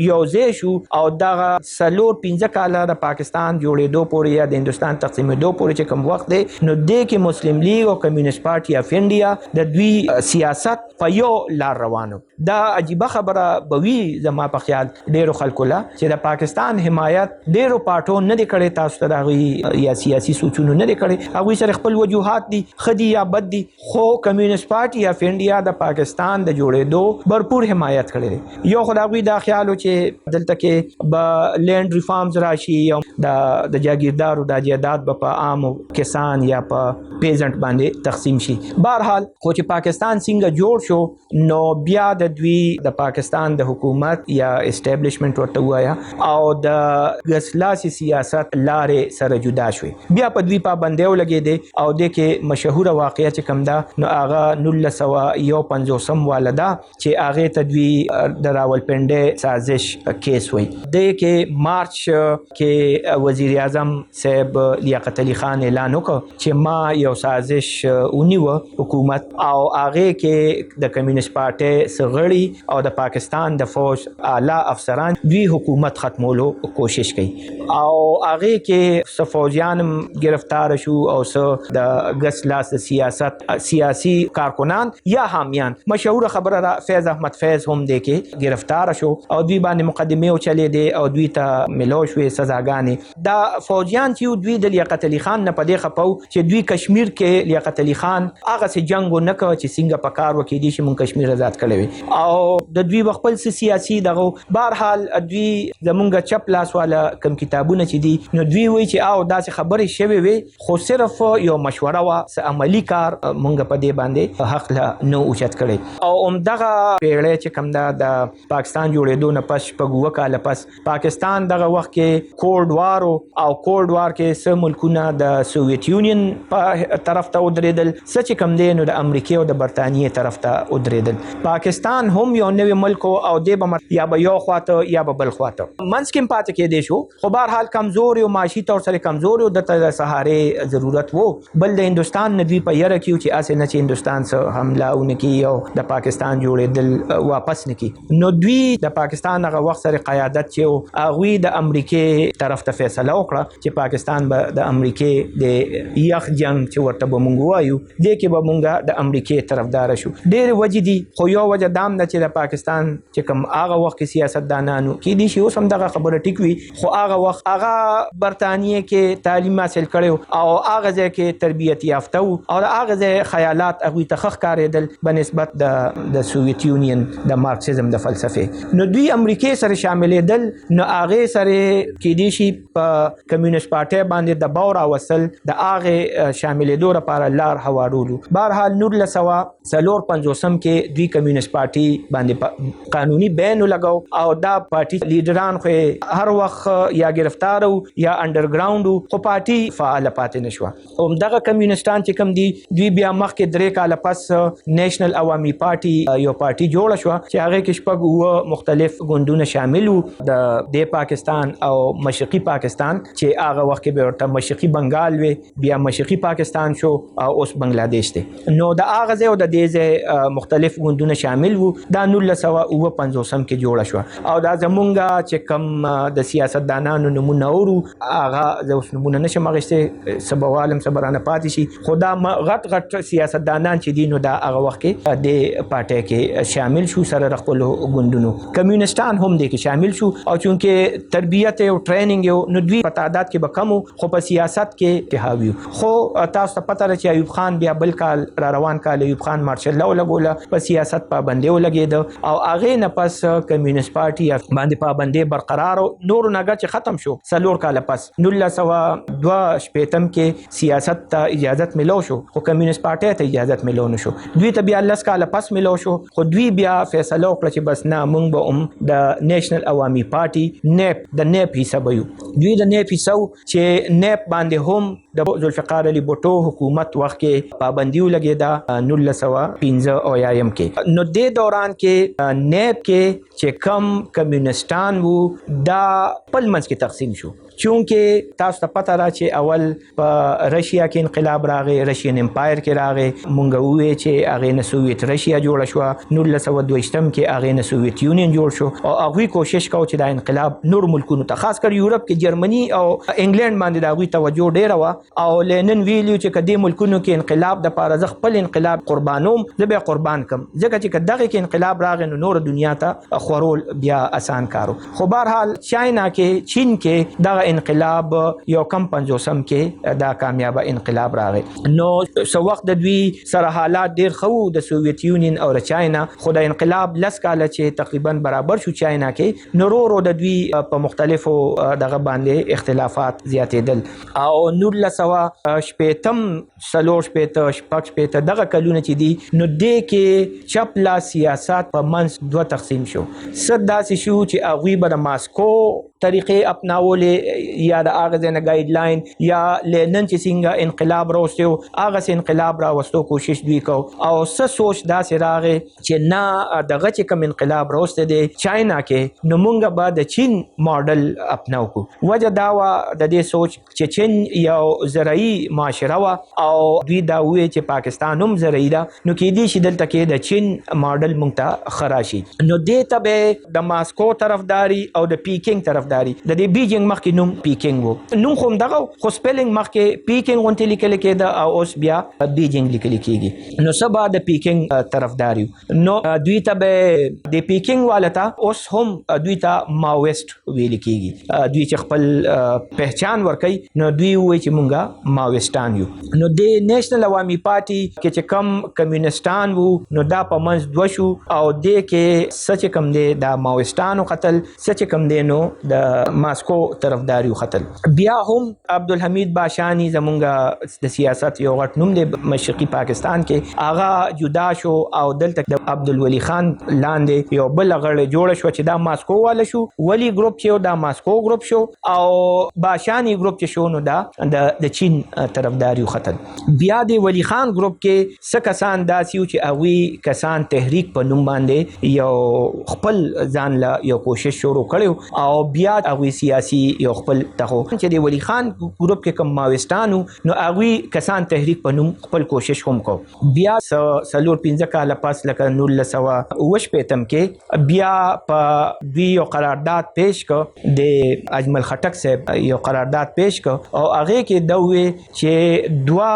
یو ځای شو او دغه 4-5 کاله د پاکستان جوړېدو پورې یا د هندوستان تقسیمېدو پورې چې کوم وخت دی نو دې کې مسلم لیگ او کمیونست پارټي اف انډیا د دوی سیاست په یو لار روانو. دا عجیبه خبره بوي زما په خیال ډیرو خلکو لا چې د پاکستان حمایت ډیرو پارټو نه دی کړی، تاسو ته دغه یا سیاسي سوچونه نه دی کړی، هغوی سره خپل وجوهات دي، خدي یا بد دي، خو کمیونست پارټي اف انډیا د پاکستان د جوړېدو بھرپور حمایت کړی دی. یو خو د هغوی دا خیال و چې دلته کې به لینډ ریفارمز راشي او د جاګیردارو د جایداد به په عامو کسان یا په پیزنټ باندې تقسیم شي. بهرحال خو چې پاکستان څنګه جوړ شو نو بیا د دوی د پاکستان د حکومت یا اسټابلیشمنت ورته وایا او د غسلاسي سیاست لارې سره جدا شوې، بیا په دوی پابندۍ ولګېدې او د کې مشهوره واقعه چې کوم ده نو هغه 1951 والده چې هغې ته دوی د راولپنډۍ سازش کیس وایي. دې کې مارچ کې وزیر اعظم صاحب لیاقت علي خان اعلان وکړ چې ما یو سازش ونیوه حکومت او هغې کې د کمیونست پارټۍ غړي او د پاکستان د فوج اعلی افسران دوی حکومت ختمولو کوشش کوي او هغې کې څه فوجیان گرفتار شو او څه د ګس لاس سیاست سیاسي کارکنان یا حامیان. مشهور خبره را فیض احمد فیض هم دی کې گرفتار شو او دوی باندې مقدمه وچلې دي او دوی ته ملو شوې سزاګانې. دا فوجیان چې دوی د لیاقت علي خان نه پدې خپو چې دوی کشمیر کې لیاقت علي خان هغه سي جنگ نه کوي چې څنګه په کار وکړي دي چې مونږ کشمیر آزاد کړی او د دوی خپل سیاسي دغه. بهرحال دوی زمونږ چپ لاس والا کم کتابونه چې دي نو دوی وایي چې او داسې خبرې شوي وي خو صرف یو مشوره وا عملی کار مونږ په دې باندې حق لا نو اوچت کړي او همدغه پیړۍ چې کوم د پاکستان جوړېدو نه پس په 2 کال پس پاکستان دغه وخت کې کولډ وار او کولډ وار کې سم ملکونه د سوویت یونین په طرف ته ودرېدل، څه چې کوم دی نو د امریکا او د برتانیې طرف ته ودرېدل. پاکستان هم یو نوی ملک او دی به یا به یو خواته یا به بل خواته منځ کې پاتې کېدی شو، خو بهرحال کمزور او معاشي تور سره کمزور او د سهارې ضرورت وو. بل د هندوستان نه دوی په یره کېو چې اسې نه چې هندوستان سره حمله ونکړي او د پاکستان جوړېدل واپس نکړي. نو دوی د پاکستان هغه وخت سره قیادت چې هغوی د امریکې طرف ته فیصله وکړه چې پاکستان به د امریکې د یخ جنگ چې ورته به مونږ وایو دې کې به مونږ د امریکې طرفدار شو. ډېرې وجې دي خو یو وجه دام ده چې د پاکستان چې کوم هغه وخت کې سیاستدانانو کې دي شي اوس هم دغه خبره ټیک وي خو هغه وخت هغه برتانیې کې تعلیم حاصل کړو او هغه ځای کې تربیت یافته او هغه ځای خیالات هغه ته ښکارېدل بنسبت د سوویت یونین د مارکسیزم د فلسفه نو دوی امریکای سره شاملېدل نو هغه سره کې دي شي په کمیونست پارټي باندې د باور اوصل د هغه شاملېدو لپاره لار هوارولو بهرحال 1954 کې دوی کمیونست پارټي باندې قانوني بین لګاو او دا پارټي لیډران خو هر وخت یا گرفتار یا انډرګراوند خو پارټي فعال پاتې نشو او دغه کمیونستان چې کوم دي دوی بیا مخکې 3 کال پس نېشنل عوامي پارټي یو پارټي جوړ شو چې هغه کې شپږ مختلف ګوندونه شامل وو د پاکستان او مشرقي پاکستان چې هغه وخت کې به ورته مشرقي بنگال وي بیا مشرقي پاکستان شو او اوس بنگلاديش دی نو د هغه ځای او د دې ځای مختلف ګوندونه شامل وو دا 1955 کې جوړ شو او دا زمونږ چې کوم د سیاستدانانو نمونه اورو هغه د اوس نمونه نشم غشته سبوالم صبرانه پاتې شي خدا غټ سیاستدانان چې دینو دا هغه وخت کې د پارټي کې شامل شو سره خپل ګوندونو کمیونستان هم دې کې شامل شو او چونکه تربیت او ټریننګ یو نو دوی په تعداد کې به کم خو په سیاست کې تهاوی خو تاسو ته پته لري چې ایوب خان بیا بل کال را روان کال ایوب خان مارشل لا ولګوله په سیاست پابندي ولګید او هغه نه پس کمیونست پارټي باندې پابندي برقرار نور نګه چې ختم شو سلور کال پس 1902 کې سیاست ته اجازه ملو شو خو کمیونست پارټي ته اجازه ملو نشو دوی ته بیا 10 کال پس ملو شو خو دوی بیا فیصله وکړه چې بس نه مونږ به د نېشنل عوامي پارټي نیپ د نیپ حساب یو دوی د نیپ حساب چې نیپ باندې هم د ذوالفقار علي بوټو حکومت وخت کې پابندي ولګیدا 1915 او یایم کې نو د دوران کې نیپ کې چې کم کمیونستان وو دا پل منځ کې تقسیم شو چونکه تاسو ته پته را چې اول په رشیا کې انقلاب راغی رشین امپایر کې راغی مونږ وې چې هغه نه سوویت رشیا جوړ شو 1922 کې هغه نه سوویت یونین جوړ شو او هغه کوشش کاوه چې دا انقلاب نور ملکونو ته خاص کر یورپ کې جرمني او انګلند باندې دا غوي توجه ډیره وا او لینن ویلیو چې کدي ملکونو کې انقلاب د پاره ځ خپل انقلاب قربانوم زه به قربان کم ځکه چې دغه کې انقلاب راغی نو نور دنیا ته خورول بیا آسان کارو خو بهرحال چاینا کې چین کې دا انقلاب یو کم 50 کې دا کامیاب انقلاب راغی نو سو وخت د دوی سره حالات ډیر خو د سوویت یونین او چاینا خو د انقلاب لس کال چې تقریبا برابر شو چاینا کې نورو د دوی په مختلفو دغه باندې اختلافات زیاتېدل او 1980 سلور شپېته دغه کلونه چې دي نو د کې چپلا سیاست په منځ دوه تقسیم شو صد داسې شو چې هغوی به د ماسکو طریقې اپناولې یا د هغه ځای نه ګایډ لاین یا لینن چې څنګه انقلاب راوستو هغه سه انقلاب راوستو کوشش دوی کو او څه سوچ داسې راغی چې نه دغه چې کوم انقلاب راوسته دی چاینا کې نو مونږ به د چین ماډل اپناو کو وجه دا وا د دې سوچ چې چین یو زرعي معاشره وا او دوی دا وې چې پاکستان هم زرعي ده نو کې دي چې دلته کې د چین ماډل مونږ ته خراشي نو دې ته به د ماسکو طرفداري او د پیکینګ طرفداري د دې بیجینګ مخکې نوم پیکینګ وو نوم خو دغه خو سپیلینګ مخکې پیکینګ غونټه لیکل کېده او اوس بیا بیجینګ لیکل کېږي نو سبا د پیکینګ طرفداري نو دوی ته به د پیکینګ والتا اوس هم دوی ته ماویست ویل کېږي دوی چې خپل پہچان ورکي نو دوی وایي چې مونږه ماویستان یو نو د نېشنل عوامي پارټي کې چې کم کمیونستان وو نو دا په منځ دوه شو او د کې سچ کم دی د ماویستانو قتل سچ کم دی نو د ماسکو طرفداري خطل بیا هم عبدالحمید باشانی زمونږ د سیاست یو غټ نوم دی مشرقي پاکستان کې آغا جدا شو او دلته د عبدالولی خان لاندې یو بل غړ جوړ شو چې دا ماسکو والا شو ولی ګروپ چې دا ماسکو ګروپ شو او باشانی ګروپ چې شو نو دا د چین طرفداري خطل بیا د ولی خان ګروپ کې څه کسان داسیو چې هغه کسان تحریک په نوم باندې یو خپل ځان لا یو کوشش شروع کړو او بیا هغه سیاسي یو خپل تخو چې د ولی خان ګروپ کې کوم ماوستانو نو هغه کسان تحریک په نوم خپل کوشش هم کو بیا سلور 15 کال پس لکه 1920 کې بیا په دوی یو قرارداد پیش کړ د اجمل خټک صاحب یو قرارداد پیش کړ او هغه کې دوی چې دوا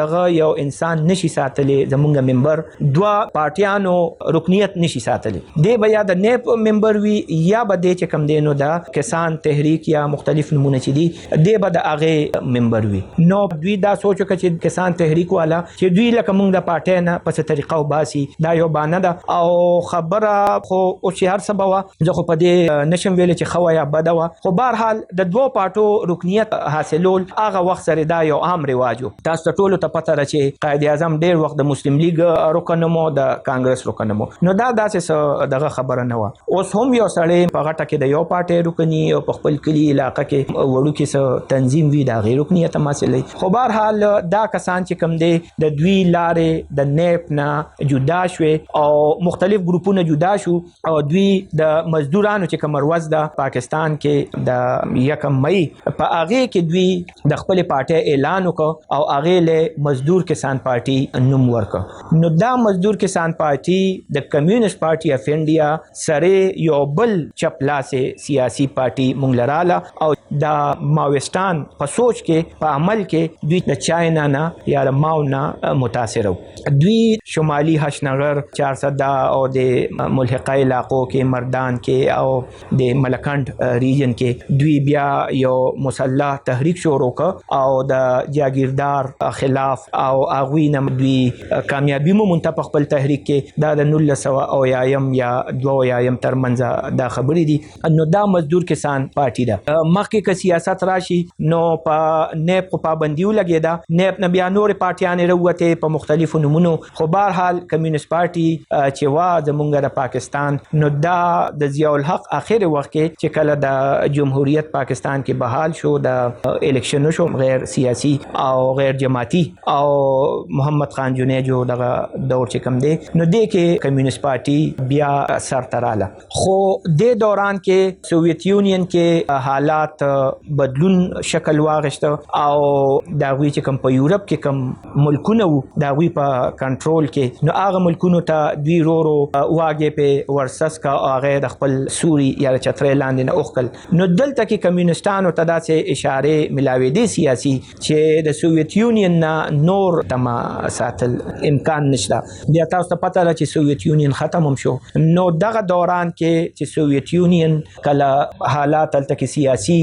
دغه یو انسان نشي ساتلی زمونږ ممبر دوا پارټیانو رکنیت نشي ساتلی دی به یا د نیپ ممبر وي یا به د چې کم دینو دا کسان تحریک یا مختلف نمونه چې دی دی به د هغه ممبر وي نو دوی دا سوچ وکړي چې کسان تحریک والا چې دوی لکه مونږ د پارټۍ نه په څه طریقه وباسي دا یو بانه ده او خبره خو اوس هر څه به وه زه خو په دې نشم ویلی چې ښه وه یا بده وه خو بهرحال د دوو پارټو رکنیت حاصلول هغه وخت سره دا یو عام رواج و تاسو ته ټولو ته پته ده چې قائد اعظم ډېر وخت د مسلم لیگ رکن و د کانګرس رکن و نو دا داسې څه دغه خبره نه وه اوس هم یو سړی په غټه کې د یو پارټۍ رکني او په خپل کلي علاقه کې وړوکې څه تنظیم وي د هغې رکنیت هم حاصلوي خو بهرحال دا کسان چې کوم دی د دوی لارې د نیپ نه جدا شوې او مختلف ګروپونه جدا شو او دوی د مزدورانو چې کوم ورځ ده پاکستان کې د 1 مئی په هغې کې دوی د خپل پارټۍ اعلان وکړ او هغې له مزدور کسان پارټي نوم ورکړ نو دا مزدور کسان پارټي د کمیونست پارټي اف انډیا سره یو بل چپ لاسې سیاسي پارټي مونږ لراله او د ماویستان په سوچ کې په عمل کې دوی د چاینا نه یا د ماو نه متاثر وو دوی شمالي حشنغر چارسده او د ملحقه علاقو کې مردان کې او د ملکند ریجن کې دوی بیا یو مسلح تحریک شروع کړ او د جاگیردار خلاف او هغوی نه دوی کامیابي مومونده په خپل تحریک کې دا د 1900 یا 2000 ترمنځ دا خبرې دي نو دا مزدور کسان پارټي ده مخکې که سیاست راشي نو په نیپ پابندي ولګېده نیپ نه بیا نورې پارټیانې راووتې په مختلفو نومونو خو بهرحال کمیونست پارټي چې وا زمونږ د پاکستان نو دا د ضیاء الحق اخر وخت کې چې کله د جمهوریت پاکستان کې بحال شو د الیکشن شو غیر سیاسي او غیر جماعتي او محمد خان جنیجو دغه دور چې کم دی نو دې کې کمیونست پارټي بیا سر تراله خو د دوران کې سوویت یونین کې حالات بدلون شکل واغشته او دا وی چې کم په یورپ کې کم ملکونه وو دا وی په کنټرول کې نو هغه ملکونو ته دوی رورو واګې په ورسس کا هغه د خپل سوري یا چترې لاندې نه اوخکل نو دلته کې کمیونستانو ته داسې اشاره ملاوي دي سیاسي چې د سوویت یونین نه نور تما ساتل امکان نشته بیا تاسو ته پته ده چې سوویت یونین ختم هم شو نو دغه دوران کې چې سوویت یونین کله حالات دلته کې سیاسي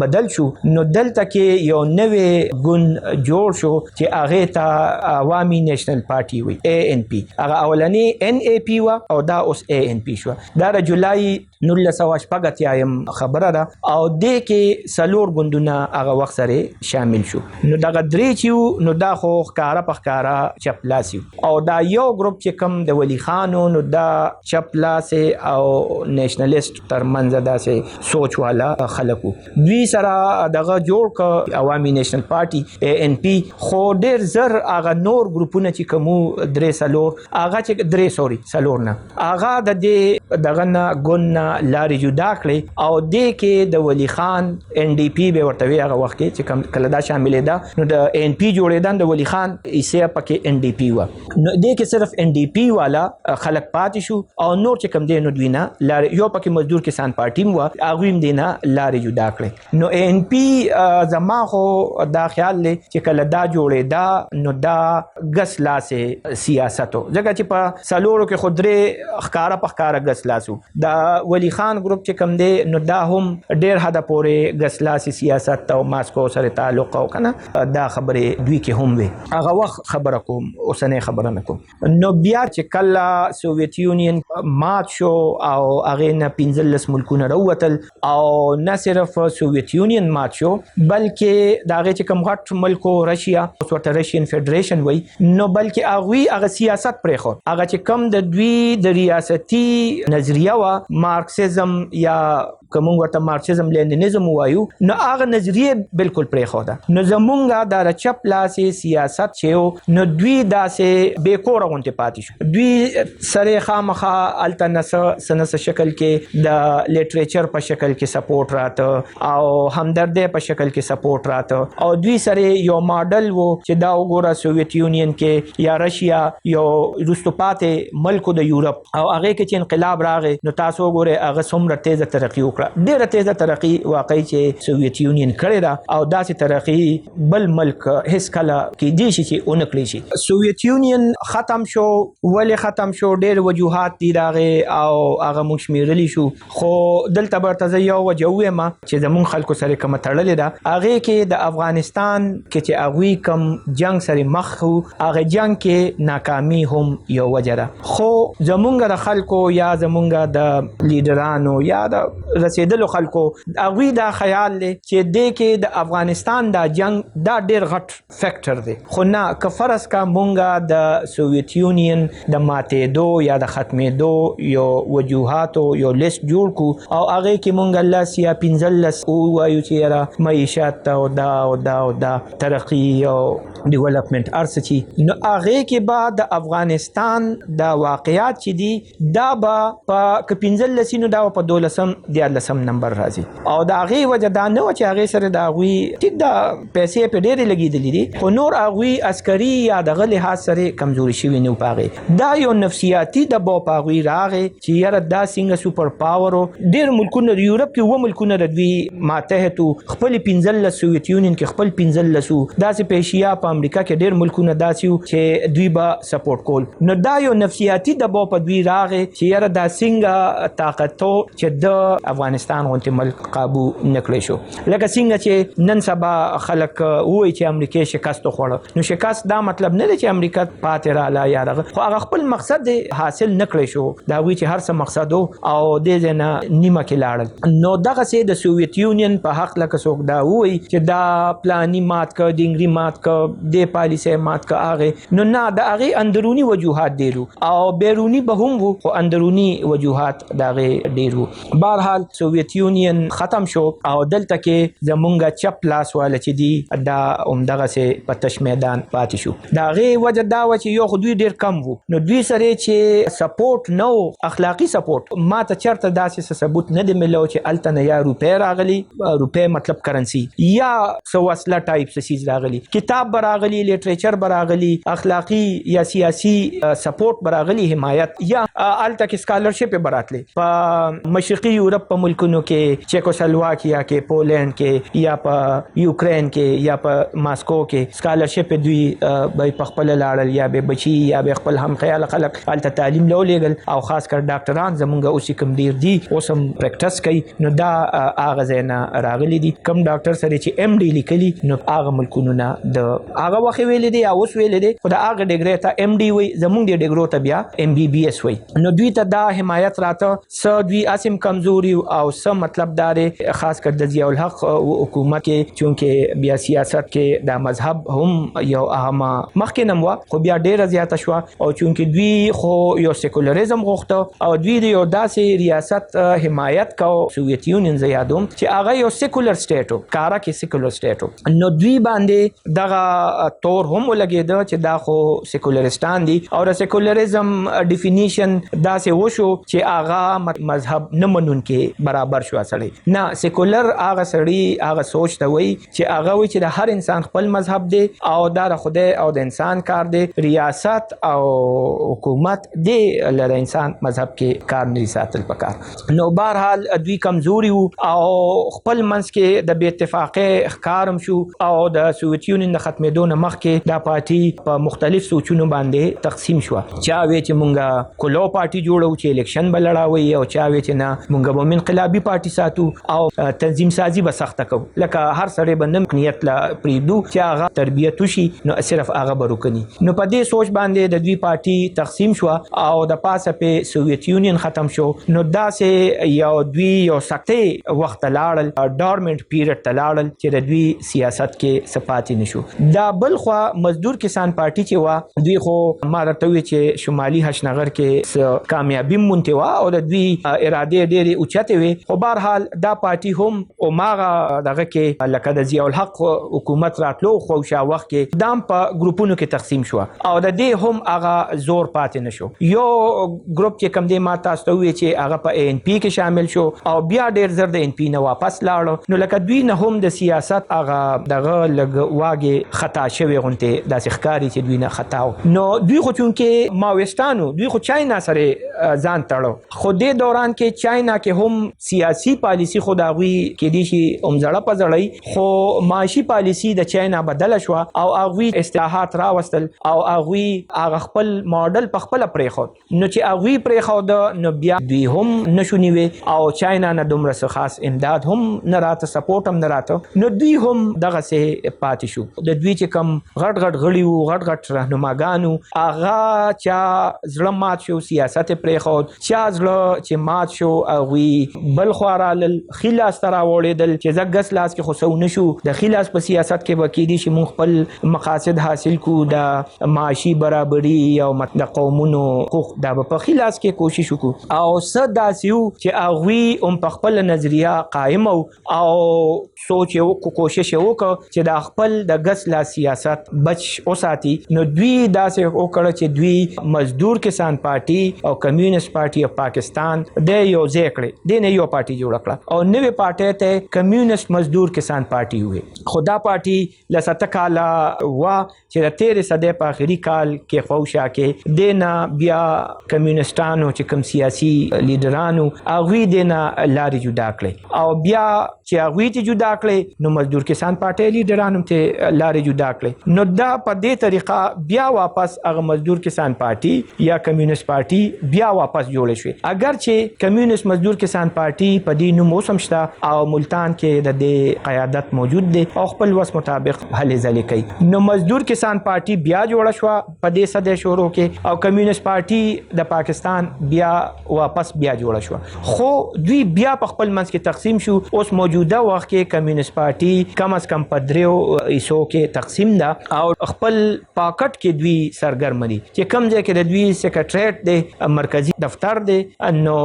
بدل شو نو دلته کې یو نوې ګوند جوړ شو چې هغه ته عوامي نیشنل پارټي وي ANC هغه اولنی NAP وا او دا اوس ANC شو دا د جولای 1980 خبره ده او د کې سلور ګوندونه هغه وخت سره شامل شو نو دغه درې چې نو دا خو ښکارا په ښکارا چپلاسي او دا یو ګروپ چې کم د ولی خانو نو دا چپلاسي او نیشنلیست ترمنځ داسې سوچ والا خلکو دوی سره دغه جوړ ک عوامي نیشنل پارټي ANC خو ډیر زر هغه نور ګروپونه چې کومو درې سلور هغه چې درې سلور نه هغه د دې دغه نه ګون لارې جدا کړې او د کې د ولی خان NDP به ورته وی هغه وخت کې چې کوم کله دا شاملې ده نو د NP جوړېدل د ولی خان ایسه پکې NDP و نو د کې صرف NDP والا خلک پاتې شو او نور چې کوم دی نو دوی نه لارې یو پکې مزدور کسان پارټي مو هغه هم دی نه لارې جدا کړې نو NP زما خو دا خیال لې چې کله دا جوړېدا نو دا غس لاسه سیاستو ځکه چې په سلورو کې خودره ښکارا په ښکارا غس لاسو دا ولی خان ګروپ چې کم دی نو دا هم ډیر حد پورې غسلاسی سیاست او ماسکو سره تعلق او کنه دا خبره دوی کې هم وي هغه وخت خبره کوم اوسنه خبره نه کوم نو بیا چې کله سوویت یونین مات شو او هغه نه 15 ملکونه راوتل او نه صرف سوویت یونین مات شو بلکې دا هغه چې کوم غټ ملکو رشیا او ورته رشین فدریشن وای نو بلکې هغه سیاست پرې خو هغه چې کم د دوی د ریاستي نظریه وا مارکسیزم یا کوم ورته مارکسیزم لینینزم وایو نو هغه نظریه بالکل پرې خو ده نو زمونږه د چپ لاسې سیاست چې نو دوی داسې بیکور غونټه پاتې شو دوی سره خامخا التنس شکل کې د لیټریچر په شکل کې سپورټ راته او همدردی په شکل کې سپورټ راته او دوی سره یو ماډل وو چې دا وګوره سوویت یونین کې یا رشیا یو وروسته پاتې ملکو د یورپ او هغه کې چې انقلاب راغی نو تاسو وګوره هغه څومره تیزه ترقی وکړه. ډیره تیزه ترقی واقعي چې سوویت یونین کړې ده او داسې ترقی بل ملک هیڅ کله کېدی شي چې اونکړي شي. سوویت یونین ختم شو، ولې ختم شو؟ ډېر وجوهات دي داغه او هغه موږ شمیرلی شو، خو دلته برته یو وجه وایم چې زمون خلکو سره کوم تړلې ده. هغه کې د افغانستان کې چې هغه کم جنگ سره مخ وو، هغه جنگ کې ناکامي هم یو وجه ده. خو زمونږ د خلکو یا زمونږ د لیډرانو یا د رسیدلو خلکو هغه دا خیال لري چې د کې د افغانستان دا جنگ دا ډېر غټ فیکٹر دی. خو نه که فرض کا مونږه د سوویت یونین د ماتېدو یا د ختمېدو یو وجوهاتو یو لیست جوړ کو او هغه کې مونږ الله سیا 15 او وایو چې را معیشت او دا ترقی او ډیولپمنٹ ارسچی، نو هغه کې بعد د افغانستان د واقعیات چې دي دا به په 15 نو دا په 12 نمبر راځي او دا هغه وجه دا نه چې هغه سره دا غوي ټیک دا پیسې په ډېر لګیدلې دي، خو نور هغه عسکري یا د لحاظ سره کمزوري شوی نه پاغه. دا یو نفسیاتی د بو پاغوي راغه چې یاره دا څنګه سوپر پاور ډېر ملکونه د یورپ کې و ملکونه د دوی ماتحتو خپل 15 سوویت یونین کې خپل 15 داسې پیشیا په امریکا کې ډېر ملکونه داسیو چې دوی به سپورټ کول. نو دا یو نفسیاتی د بو په دوی راغه چې یاره دا څنګه طاقتو چې د افغانستان غونټ ملک قابو نکړي شو. لکه څنګه چې نن سبا خلک وایي چې امریکا شکست خوړه، نو شکست دا مطلب نه دی چې امریکا پاتې را لا یاره، خو هغه خپل مقصد حاصل نکړي شو. دا وی چې هر څه مقصد او د زنه نیمه کې لاړل. نو دغه سه د سوویت یونین په حق لکه څوک دا وایي چې دا پلاني مات ک د انګری مات ک د پالیسي مات ک هغه، نو نه د هغه اندرونی وجوهات ډیرو او بیرونی به هم وو، خو اندرونی وجوهات دغه ډیرو. بهرحال سوویت یونین ختم شو او دلته کې زمونږه چپ لاس والا چې دی دا دغه سه پتش میدان پاتې شو. دا غي وجه دا و چې یو خو دوی ډیر کم وو، نو دوی سره چې سپورټ نو اخلاقی سپورټ ما ته چرته داسې ثبوت نه دی ملو چې التنه یا روپې راغلي، روپې مطلب کرنسی یا سو وسله ټایپ سیز راغلي، کتاب براغلي، لیټریچر براغلي، اخلاقی یا سیاسی سپورټ براغلي، حمایت یا الته کې سکالرشپ براتلې په مشرقي یورپ په ملکونو کې، چیکوسلواکیا کې، پولند کې یا په یوکرين کې یا په ماسکو کې سکالرشپ دوی به په خپل لاړل یا به بچي یا به خپل هم خیال خلک الته تعلیم لولېګل او خاص کر ډاکټران زمونږ اوس کوم ډیر دي اوس هم پریکټس کوي. نو دا هغه زینا راغلي دي کوم ډاکټر سره چې ام ډي لیکلي، نو هغه ملکونو نه د هغه وخت ویل دي او اوس ویل دي، خو دا هغه ډیګری ته ام ډي وي، زمونږ د ډیګرو ته بیا ام بي بي اس وي. نو دوی ته دا حمایت راته س دوی اسیم کمزوري او س مطلب دار خاص کر د ضیاء الحق حکومت کې چونکه بیا سیاست کې دا مذهب هم یو اهمه مخکې نموا، خو بیا ډیره زیاته شو او چونکه دوی خو یو سیکولریزم غوښته او دوی د یو داسې ریاست حمایت کو سوویت یونین زیادوم چې هغه یو سیکولر سټیټو کارا کې سیکولر سټیټو، نو دوی باندې دغه تور هم ولګیده چې دا خو سیکولرستان دي او د سیکولریزم ډیفینیشن داسې وشو چې هغه مذهب نه منون کې برابر شو. سړی نه سیکولر هغه سړی هغه سوچ ته وای چې هغه وای چې د هر انسان خپل مذهب دی او دا خدای او د انسان کار دی، ریاست او حکومت دی لره انسان مذهب کې کار نه ساتل پکار. نو بهرحال دوی کمزوري وو او خپل منځ کې د بې اتفاقۍ ښکارم شو او د سوویت یونین د ختمېدو نه مخکې دا پارټي په مختلف سوچونو باندې تقسیم شو. چا وی چې مونږه کولو پارټي جوړو چې الیکشن بلړاوي او چا وی چې نه مونږه به انقلابي پارټي ساتو او تنظیم سازي به سخت کو، لکه هر سړی بنم نیت لا پریدو چې هغه تربیت وشي نو صرف هغه برکنی. نو په دې سوچ باندې د دوی پارټي تقسیم شو او د پاسه په سوویت یونین ختم شو. نو دا سه یو دوی یو سختي وخت لاړل، ډارمنټ پیریډ تلاړل چې د دوی سیاست کې سپاتې نشو. دا بل خو مزدور کسان پارټي چې وا دوی خو ما راته وی چې شمالي هشنغر کې کامیابی مونته وا او د دوی اراده ډېری اوچته وي، خو بهرحال دا پارټي هم او ماغه دغه کې لکه د ضیاء الحق حکومت راتلو خو شا وخت کې دام په ګروپونو کې تقسیم شو او د دې هم هغه زور پاتې نشو. یو ګروپ چې کم دی ما تاسو ته وی چې هغه په ان پی کې شامل شو او بیا ډېر زر د ان پی نه واپس لاړ، نو لکه دوی نه هم د سیاست هغه دغه لګ واګه خطا شوی غونته داسې ښکاری چې دوی نه خطاو. نو دوی خو چونکه ماوستانو دوی خو چاینا سره ځان تړو، خو د دوران کې چاینا کې هم سیاسي پالیسی خو دا غوي کې دي شي زړه په زړی خو معاشي پالیسی د چاینا بدله شو او هغه اصلاحات راوستل او هغه خپل ماډل په خپل پرېخود نو چې هغه پرېخود نو بیا دوی هم نشونیوي او چاینا نه دومره خاص امداد هم نه راته سپورټ هم نه راته نو دوی هم دغه سه پاتې شو د دوی چې کم غټ غړي وو غټ راهنماګانو هغه چا زړه مات شو سیاست پرېخود چا زړه چې مات شو هغه بل خوارال خلاص ترا وړېدل چې زګس لاس کې خو سو نشو د خلاص په سیاست کې وکیدي چې مونږ خپل مقاصد حاصل کو د معاشي برابرۍ او د قومونو حقوق د په خلاص کې کوشش وکړو او صد داسیو چې هغه هم په خپل نظریه قائم او سوچ یو کوشش وکړ چې د خپل د غس لا سیاست بچ اوساتي نو دوی داسې وکړه چې دوی مزدور کسان پارټي او کمیونست پارټي اف پاکستان د یو ځای کړې د نه یو پارټي جوړ کړه او نوې پارټي ته کمیونست مزدور کسان پارټي وې خدا پارټي لسته کاله وا چې د 13 صدې په اخري کال کې خوشا کې دینا بیا کمیونستانو چې کوم سیاسي لیډرانو هغه دینا لارې جدا کړې او بیا چې هغه ته جدا کړې نو مزدور کسان پارټي لیډرانو ته لارې جدا کړې نو دا په دې طریقه بیا واپس هغه مزدور کسان پارټي یا کمیونست پارټي بیا واپس جوړ شوه اگر چې کمیونست مزدور کسان پارټي په دې نو موسم شته او ملتان کې د دې قیادت موجود دی او خپل وس مطابق هلې ځلې کوي نو مزدور کسان پارټي بیا جوړ شو په دې صدې شروع کې او کمیونست پارټي د پاکستان بیا واپس بیا جوړ شو خو دوی بیا په خپل منځ کې تقسیم شو اوس موجوده وخت کې کمیونست پارټي کم از کم په دریو حصو کې تقسیم ده او خپل پاکټ کې دوی سرګرم دي چې کم ځای کې د دوی سیکریټریټ دی مرکزی دفتر دی نو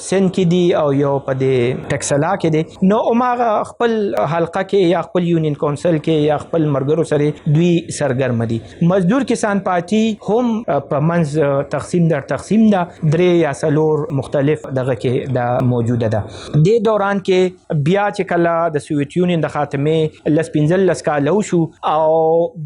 سن کې دی او یو په دې ټکسلا کې دی نو اوماغه خپل حلقه کې یا خپل یونین کونسل کې یا خپل مرګرو سره دوی سرګرم دي مزدور کسان پارټي هم په منځ تقسیم ده درې یا څلور مختلف دغه کې دا موجوده ده د دوران کې بیا چې کله د سوویت یونین د خاتمه لسپینځل لسکالو شو او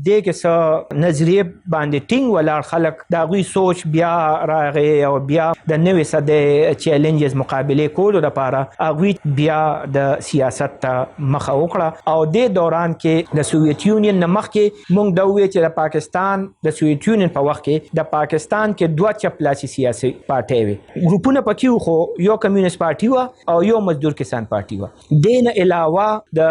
د کې نظریه باندې ټینګ ولر خلک دا غوي سوچ بیا راغی او بیا د نوې صدې چیلنجز مقابله کولو لپاره هغه بیا د سیاست ته مخه وکړه او د دوران کې د سوویت یونین نه مخکې مونږ د وې چې د پاکستان د سوویت یونین په وخت کې د پاکستان کې دوه چپلاسي سیاسي پارټي وي ګروپونه پکې خو یو کمیونست پارټي و او یو مزدور کسان پارټي و دین علاوه د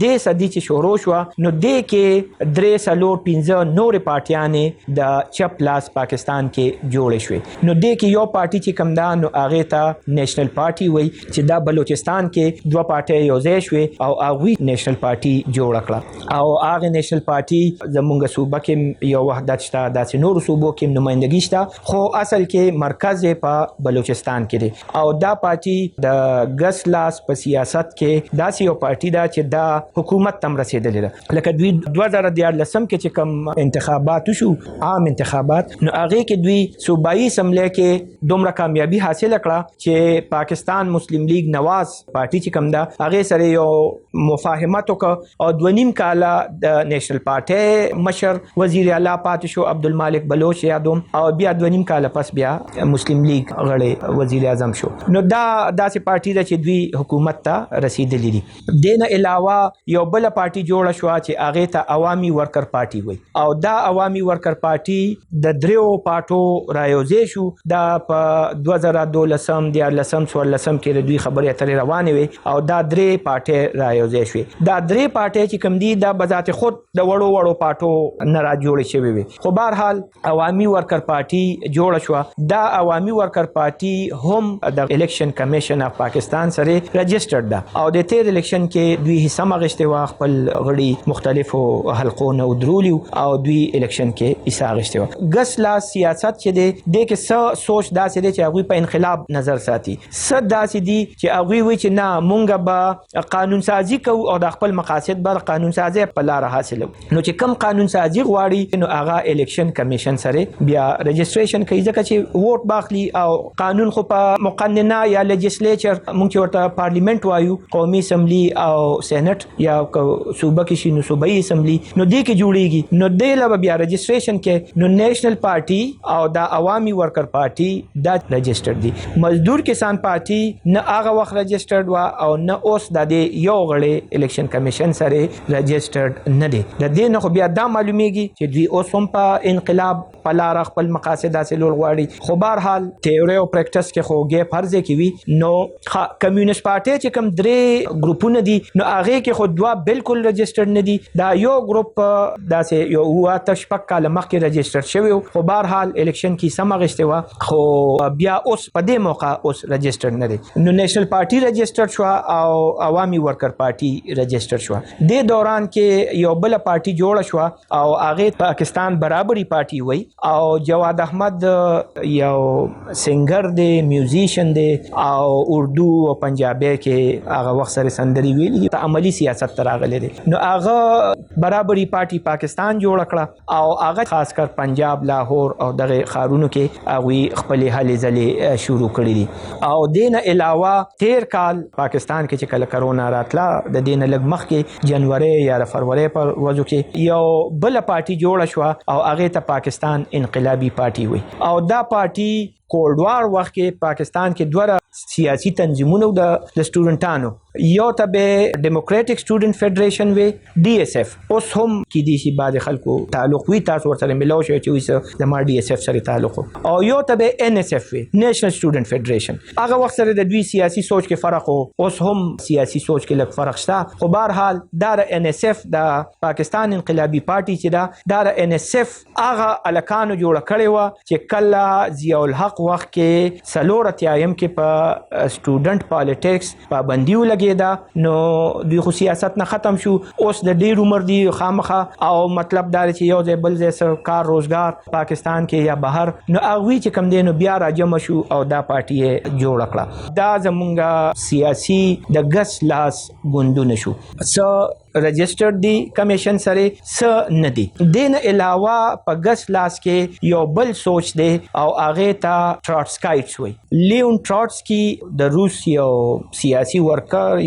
دې صدې چې شروع شو نو د کې درې سلور 15 نور پارټیانې د چپ لاس پاکستان کې جوړ شوې نو د کې یو پارټي چې کم ده نو هغه ته نېشنل پارټي وای چې دا بلوچستان کې دوه پارټي یو ځای شوې او هغه نېشنل پارټي جوړ کړه او هغه نېشنل پارټي زمونږ صوبه کې یو وحدت شته د نور صوبو کې نمائندګي شته خو اصل کې مرکز په بلوچستان کې دی او دا پارټي د غس لاس په سیاست کې داسې یو پارټي ده چې دا حکومت تم رسیدلې ده لکه دوی 2014 کې چې کوم انتخابات شو عام انتخابات نو هغه کې دوی صوبایي اسمبلی کې دومره کامیابی حاصل کړه چې پاکستان مسلم لیگ نواز پارټي چې کوم ده هغه سره یو مفاهمت وکړه او 2.5 کال د نېشنل پارټي مشر وزیر اعلی پاتې شو عبدالمالک بلوچ یادوم او بیا 2.5 کال پس بیا مسلم لیگ غړی وزیر اعظم شو نو دا داسې پارټي ده چې دوی حکومت ته رسیدلې دي دین علاوه یو بل پارټي جوړ شو چې هغه ته عوامي ورکر پارټي وای او دا عوامي ورکر پارټي د دریو پارټو رايوځي شو دا په 2012 د 2014 کې د دوی خبرې اترې روانې وي او دا درې پارټي رايوځي شوې دا درې پارټي چې کوم دي دا بذات خود د وړو پارټو نه را جوړ شوی وي خو بهر حال عوامي ورکر پارټي جوړ شو دا عوامي ورکر پارټي هم د الیکشن کمیشن اف پاکستان سره رجسټرډ ده او د تیر الیکشن کې دوی حصہ مغشته وا خپل غړي مختلفو حلقو نه ودرولي او دوی الیکشن کې حصہ غشته وا غس لا سیاست چې د کې سوچ داسې دي چې هغه په انقلاب نظر ساتي صد داسې دي چې هغه وی چې نه مونږ به قانون سازي کوو او د خپل مقاصد بر قانون سازي په لار حاصلو نو چې کم قانون سازي غواړي نو هغه الیکشن کمیشن سره بیا رجسټریشن کوي ځکه چې ووټ باخلي او قانون خو په مقننه یا لیجسلیچر مونږ ورته پارلیمنت وایو قومي اسمبلی او سېنات یا صوبه کې شي نو صوبایي اسمبلی نو دې کې جوړيږي نو دې لا بیا رجسټریشن کې نو نېشنل پارټي او دا عوامي ورکر پارټي دا رجسټرډ دي مزدور کسان پارټي نه هغه وخت رجسټرډ و او نه اوس د دې یو غړی الیکشن کمیشن سره رجسټرډ نه دی. د دې نه خو بیا دا معلومیږي چې دوی اوس هم په انقلاب په لار خپل مقاصد حاصلول غواړي. خو بهرحال تیوري او پریکټس کې خو ګیپ هر ځای کې وي. نو کمیونست پارټي چې کوم درې ګروپونه دي نو هغه کې خو دوه بالکل رجسټرډ نه دي. دا یو ګروپ داسې یو واته شپږ کال مخکې رجسټر شوی خو بهرحال الیکشن کې سم غشته و خو بیا اوس په دې موقع اوس رجسټر نه دي. نو نېشنل پارټي رجسټر شو او عوامي ورکر پارټي رجسټر شو. د دوران کې یو بل پارټي جوړ شو او هغه پاکستان برابرۍ پارټي وای او جواد احمد یو سنگر دی میوزیشن دی او اردو او پنجابی کې هغه وخت سره سندري ویلي ته عملی سیاست تراغلی دی. نو هغه برابرۍ پارټي پاکستان جوړ کړه او هغه خاص کر پنجاب لاهور او دغه خارونو کې هغه خپل هلې ځلې شروع کړې دي. او دین علاوه 13 کال پاکستان کې چې کله کرونا راتله د دین لګ مخ کې جنوري یا فروری پر ورځو کې یو بل پارټي جوړ شو او هغه ته پاکستان انقلابی پارټي وي. او دا پارټي کولډ وار وخت کې پاکستان کې دوه سیاسي تنظیمونو د سټوډنټانو یو ته به ډیموکراټک سټوډنټ فدریشن وی ډي اس اف اوس هم کې دي چې بعض خلکو تعلق وي تاسو ورسره ملو شو چې وي د ما ډي اس اف سره تعلق او یو ته به ان اس اف وی نېشنل سټوډنټ فدریشن. هغه وخت سره د دوی سیاسي سوچ کې فرق او اوس هم سیاسي سوچ کې لږ فرق شته. خو بهرحال دا ان اس اف د پاکستان انقلابی پارټي چې دا ان اس اف هغه الکانو جوړ کړي و چې کله ضیاء الحق وخت کې سلور اتیایم کې په سټوډنټ پالیټکس پابندي ولګیدا نو دوی خو سیاست نه ختم شو. اوس د ډیر عمر دی خامخه او مطلب دا چې یو ځای بل ځای سره کار روزګار پاکستان کې یا بهر نو هغه چې کم دینو بیا راجم شو او دا پارټي جوړ کړه. دا زمونږه سیاسي د غس لاس ګوندونه شو. رجسټرډ دی کمیشن سره س نه دی. دین علاوه په غس لاس کې یو بل سوچ دی او هغه ته ټروټسکایټس وای. لیون ټروټسکی د روس یو سیاسي ورکر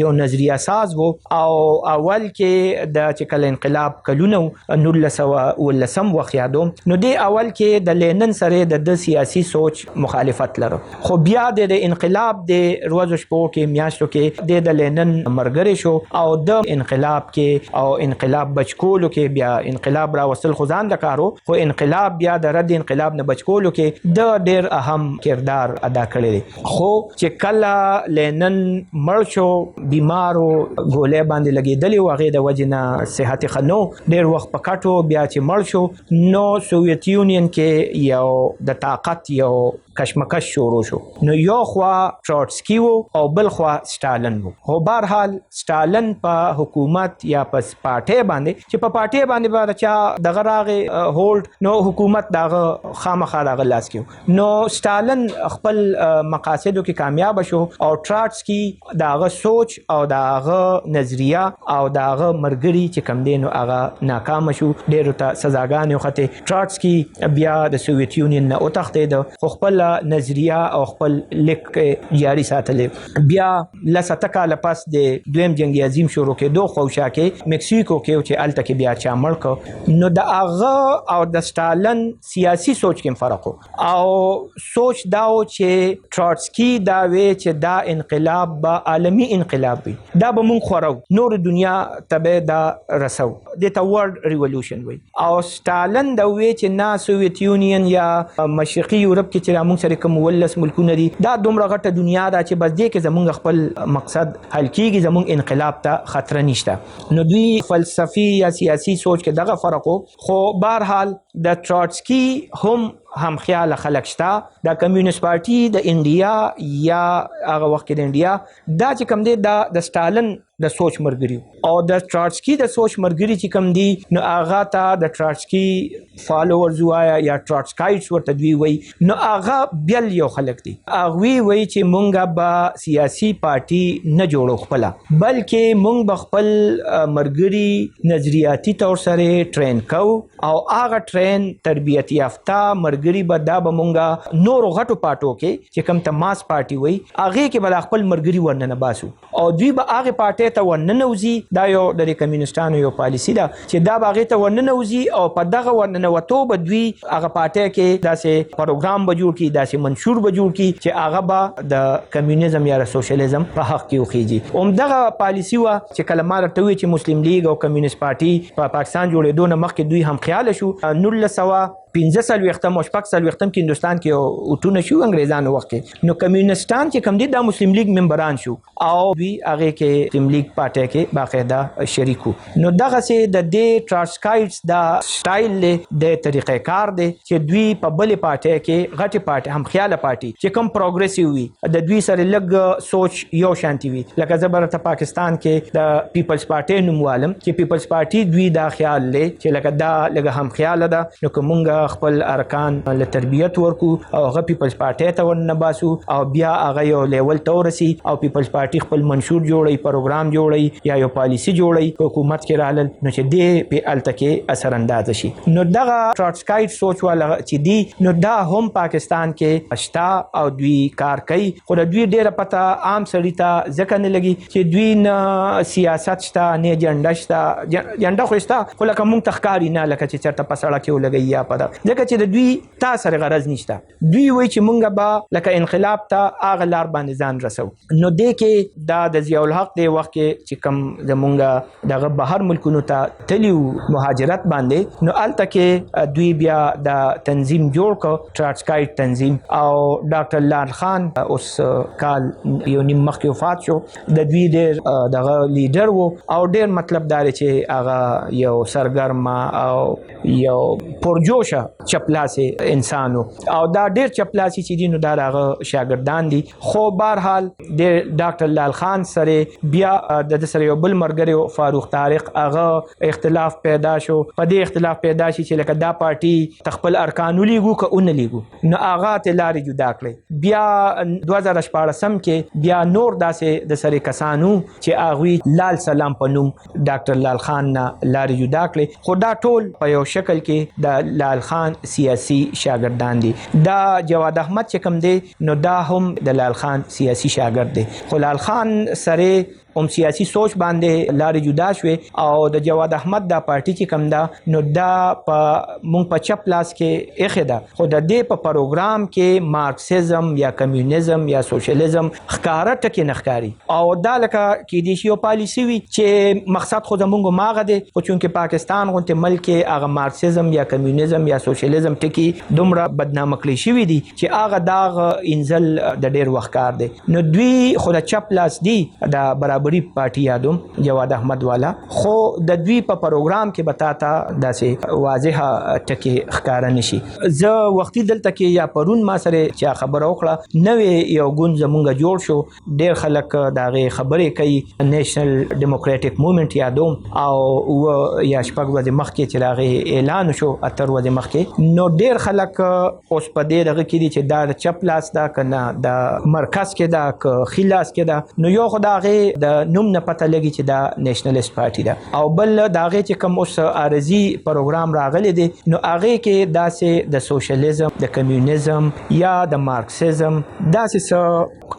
یو نظریه ساز وو او اول کې د چکل انقلاب کلونه 1919 وخت یادوم نو دی اول کې د لینن سره د سیاسي سوچ مخالفت لرو. خو بیا د انقلاب د روزو شپو کې میاشتو کې د لینن مرګري شو او د انقلاب کې او انقلاب بچکولو کې بیا انقلاب را وصل خدان د کارو خو انقلاب بیا د رد انقلاب نه بچکولو کې د ډیر اهم کردار ادا کړی دی. خو چې کله لینن مړ شو بیمارو ګولې باندې لګیدلی و هغه د وجنه صحت خنو ډیر وخت پکټو بیا چې مړ شو نو سوویت یونین کې یو د طاقت یو کشمکش شروع شو. نو یو خوا ټروټسکی وو او بل خوا سټالن وو. خو بهرحال سټالن په حکومت یا په پارټي باندې چې په پارټي باندې چا دغه راغې هولډ نو حکومت دغه خامخا دغه لاس کې نو سټالن خپل مقاصدو کې کامیاب شو او ټروټسکی دغه سوچ او دغه نظریه او دغه مرګري چې کم دینو هغه ناکام شو. ډیرو ته سزاګانې وخته. ټروټسکی بیا د سوویت یونین نه اوتښتید خو خپل نظریه او خپل لیک جاری ساتلې. بیا لسته کال پس د دویم جنگ عظیم شروع کې دوه خوشا کې مکسیکو کې چې الته کې بیا چا مړ کو نو د هغه او د سټالن سیاسي سوچ کې فرق او سوچ داو چې ټروټسکی دا وی چې دا انقلاب به عالمی انقلاب وي دا به مونږ خورو نور دنیا ته دا رسو د تا ورلد ریولوشن وي او سټالن دا وی چې نا سوویت یونین یا مشرقي یورپ کې چې موږ سره کوم ولس ملکونه دي دا دومره غټه دنیا دا چې بس دې کې زمونږ خپل مقصد حل کیږي زمونږ انقلاب ته خطر نشته. نو دوی فلسفي یا سیاسي سوچ کې دغه فرق خو بهرحال د ټروټسکی هم خیال خلک شته. د کمیونست پارټي د انډیا یا هغه وخت کې د انډیا دا چې کوم دی د سټالن د سوچ مرګري او د ټروټسکی د سوچ مرګري چې کوم دی نو هغه ته د ټروټسکی فالوورز وایا یا ټروټسکایټس ورته دوی وای نو هغه بل یو خلک دي هغه وی چې مونږه به سیاسي پارټي نه جوړو خپل بلکې مونږ به خپل مرګري نظریاتي تور سره ټرین کو او هغه ټرین تربیت یافته مرګري به دا به مونږه نور غټو پاټو کې چې کوم ته ماس پارټي وای هغه کې به خپل مرګري ورننه باسو او دوی به هغه پارټي پارټۍ ته ورننوځي دا یو د کمیونستانو یو پالیسي ده چې دا باغې ته ورننوځي او په دغه ورننوتو به دوی هغه پارټۍ کې داسې پروګرام به جوړ کړي داسې منشور به جوړ کړي چې هغه به د کمیونیزم یا سوشلیزم په حق کې وخیږي همدغه پالیسي وه چې کله ما درته وویل چې مسلم لیگ او کمیونست پارټي په پاکستان جوړېدو نه مخکې دوی هم خیاله شو 1945 او 46 کې هندوستان کې اوټونه شو انګریزانو وخت کې نو کمیونستان چې کوم دي د مسلم لیگ ممبران شو او دوی هغه کې مسلم لیگ پارټي کې باقاعده شریکو نو دغه سي د دې ټرانسکایټس دا سټایل له د طریقې کار دی چې دوی په بل پارټي کې غټي پارټي هم خیاله پارټي چې کوم پروګریسیو وي د دوی سره لګ سوچ یو شانتي وي لکه زبرته پاکستان کې د پیپلز پارټي نوموالم چې پیپلز پارټي دوی دا خیال لري چې لکه دا لګ هم خیال ده نو کومه خپل ارکان له تربیت ورکو او هغه پیپلز پارټي ته ورنباسو او بیا هغه یو لیول ته ورسي او پیپلز پارټي خپل منشور جوړي پروګرام جوړي یا یو پالیسی جوړي حکومت کې رالل نو چې دې په التکه اثر انداز شي نو دغه ټرانسکایټ سوچ والا چې دی نو دا هم پاکستان کې اشتا او دوی کار کوي خو دوی ډیره پته عام سړی ته ځکه نه لګي چې دوی نه سیاست شته نه جنډه شته جنډه خو شته خو لکه مونږ تخکاری نه لکه چې چرته په سړک کې ولګي یا په ځکه چې د دوی تاسو سره غرض نشته دوی وایي چې مونږ به لکه انقلاب ته هغه لار باندې ځان رسو نو دې کې دا د ضیاء الحق دی وخت کې چې کوم زمونږ دغه بهر ملکونو ته تلیو مهاجرت باندې نو الته کې دوی بیا د تنظیم جوړ کړ ټرانسکایټ تنظیم او ډاکټر لال خان اوس کال یو نیم مخکې وفات شو د دوی ډېر دغه لیډر وو او ډېر مطلب دا چې هغه یو سرګرم او یو پرجوشه چپلاسي انسانو او دا ډېر چپلاسي چې دي نو دا هغه شاګردان دي خو بهرحال د ډاکټر لال خان سره بیا د سره یو بل مرګري فاروق طارق هغه اختلاف پیدا شو په دې اختلاف پیدا شي چې لکه دا پارټي تخپل ارکانو لیګو که اون لیګو نو هغه ته لارې جدا کړې بیا 2014 کې بیا نور داسې د سره کسانو چې هغه لال سلام په نوم ډاکټر لال خان نه لارې جدا کړې خو دا ټول په یو شکل کې د لال خان سیاسي شاګردان دي دا جواد احمد چې کوم دی نو دا هم د لال خان سیاسي شاګرد دی خو لال خان سره هم سیاسي سوچ باندې لارې جدا شوې او د جواد احمد دا پارټي چې کوم ده نو دا په مونږ په چپ لاس کې ایښې ده خو د دې په پروګرام کې مارکسیزم یا کمیونیزم یا سوشلیزم ښکاره ټکي نه ښکاري او دا لکه کېدای شي یو پالیسي وي چې مقصد خو زمونږ ماغه دی خو چونکې پاکستان غونډې ملک کې هغه مارکسیزم یا کمیونیزم یا سوشلیزم ټکي دومره بدنامه کړی شوي دي چې هغه داغ انزل د ډېر وخت کار دی نو دوی خو د چپ لاس دي د برابري پارټي یادوم جواد احمد والا خو د دوی په پروګرام کې بتاتا داسې واضحه ټکي ښکارا نشي زه وختي دلته کې یا پرون ما سره چې خبره وکړه نوې یو ګوند زمونږ جوړ شو ډېر خلک داغه خبرې کوي نېشنل ډیموکراټک موومېنټ یادوم او یا شپږ ورځې مخکې چې راغی اعلان شو اتر ورځې مخکې نو ډېر خلک اوس په دې دغه کې دي چې دا چپ لاس دا کنه د مرکز کې دا ک خلاص کې دا نو یو خدای د نوم نه پته لګي چې دا نېشنلیست پارټي ده او بل داغه چې کوم اوس ارزي پروګرام راغلی دی نو هغه کې داسې د سوشلیزم د کمیونیزم یا د مارکسیزم داسې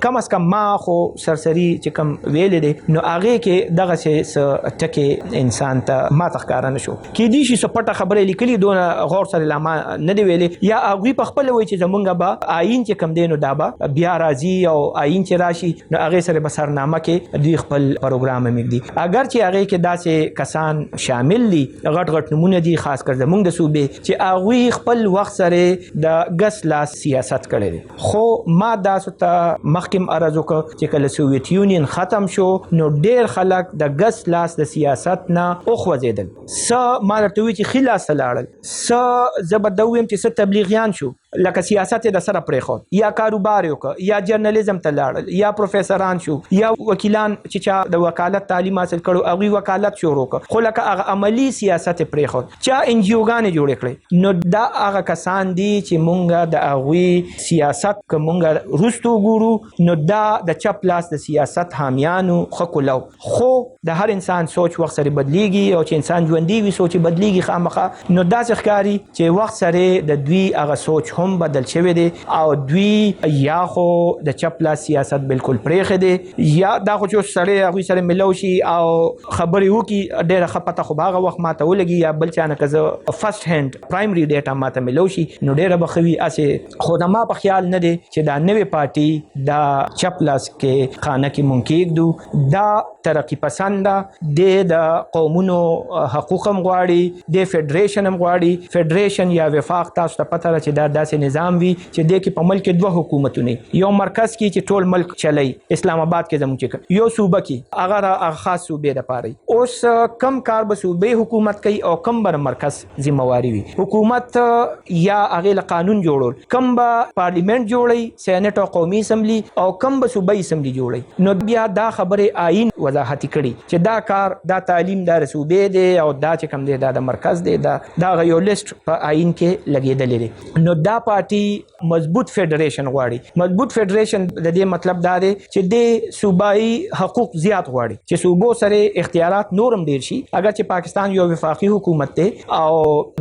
کم از کم ما خو سرسری چې کوم ویل دي نو هغه کې دغه څه ټکي انسان ته ما تخکار نه شو کې دي چې سپټه خبره لیکلي دون غور سره لامه نه دی ویلي یا هغه په خپل وای چې زمونږ به آئین چې کم دینو دا به بیا راځي او آئین چې راشي نو هغه سره بسرنامه کې دوی خپل پروګرام مګدي اگر چې هغه کې داسې کسان شامل دي غټ نمونه دي خاص کر زمونږ د صوبې چې هغه خپل وخت سره د غس لاس سیاست کړي خو ما داسې ته مخکم ارزو ک چې کله سوویت یونین ختم شو نو ډېر خلک د غس لاس د سیاست نه اوخوځیدل س ما ته وی چې خلاص لاړل س زبردویم چې س تبلیغیان شو لکه سیاست د سره پرېخو یا کاروبار وک یا جرنالیزم ته لاړل یا پروفیسوران شو یا وکیلان چې د وکالت تعلیم حاصل کړو هغه وکالت شروع کړ خو لکه هغه عملی سیاست پرېخو چې ان جی اوګان جوړ کړي نو دا هغه کسان دي چې مونږه د هغه سیاست کومګه روستو ګورو نو دا د چپ لاس د سیاست حامیانو خکلو خو د هر انسان سوچ وخت سره بدلیږي او چې انسان ژوندۍ وي سوچ بدلیږي خامخا نو دا ښکاری چې وخت سره د دوی هغه سوچ هم هم بدل شوی دی او دوی یا خو د چپ لاس سیاست بالکل پرېښی دی یا دا خو چې سړی هغوی سره ملو شي او خبرې وکړي ډېره ښه پته خو به هغه وخت ماته ولګي یا بل چا نه که زه فرسټ هینډ پرایمري ډیټا ماته ملو شي نو ډېره به ښه وي. هسې خو د ما په خیال نه دی چې دا نوې پارټي دا چپ لاس کې خانه کې مونږ کېږدو. دا ترقي پسند ده د قومونو حقوق هم غواړي د فیډریشن هم غواړي. فیډریشن یا وفاق تاسو ته پته ده چې دا داسې نظام وي چې دې کې په ملک کې 2 حکومتونه یو مرکز کې چې ټول ملک چلی اسلام آباد کې زموږ چې یو صوبه کې هغه خاص صوبې دپاره اوس کم کار به صوبې حکومت کوي او کم به مرکز ذمہواری وي. حکومت یا هغې له قانون جوړول کم به پارلیمنت جوړي سینټ او قومي اسمبلی او کم به صوبایي اسمبلی جوړي. نو بیا دا خبرې آئین وضاحت کړي چې دا کار دا تعلیم دا صوبې دی او دا چې کم دی دا د مرکز دی دا یو لیست په آئین کې لګېدلی دی. نو دا پارټي مضبوط فیډریشن غواړي. مضبوط فیډریشن د دې مطلب دا دی چې د صوبایي حقوق زیات غواړي چې صوبو سره اختیارات نورم ډیر شي. اگر چې پاکستان یو وفاقي حکومت دی او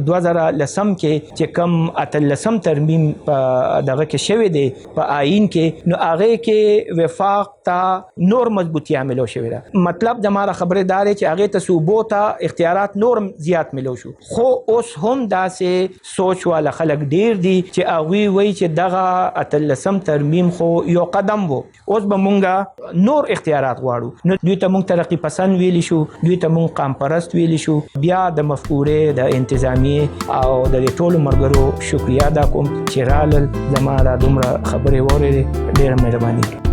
2010 کې چې کم 18 ترمیم په دغه کې شوی دی په آئین کې نو هغه کې وفاق ته نور مضبوطی ملو شوی ده. مطلب زماره خبره دار چې هغه ته صوبو ته اختیارات نورم زیات ملو شو. خو اوس هم داسې سوچ والا خلک ډیر دي چې هغوی وایي چې دغه 18 ترمیم خو یو قدم وو اوس به مونږه نور اختیارات غواړو. نو دوی ته مونږ ترقي پسند ویلی شو دوی ته مونږ قام پرست ویلی شو. بیا د مفکورې د انتظامیې او د ټولو ملګرو شکریا ادا کوم چې رالل زما دا دومره خبرې واورېدې. ډېره مهرباني.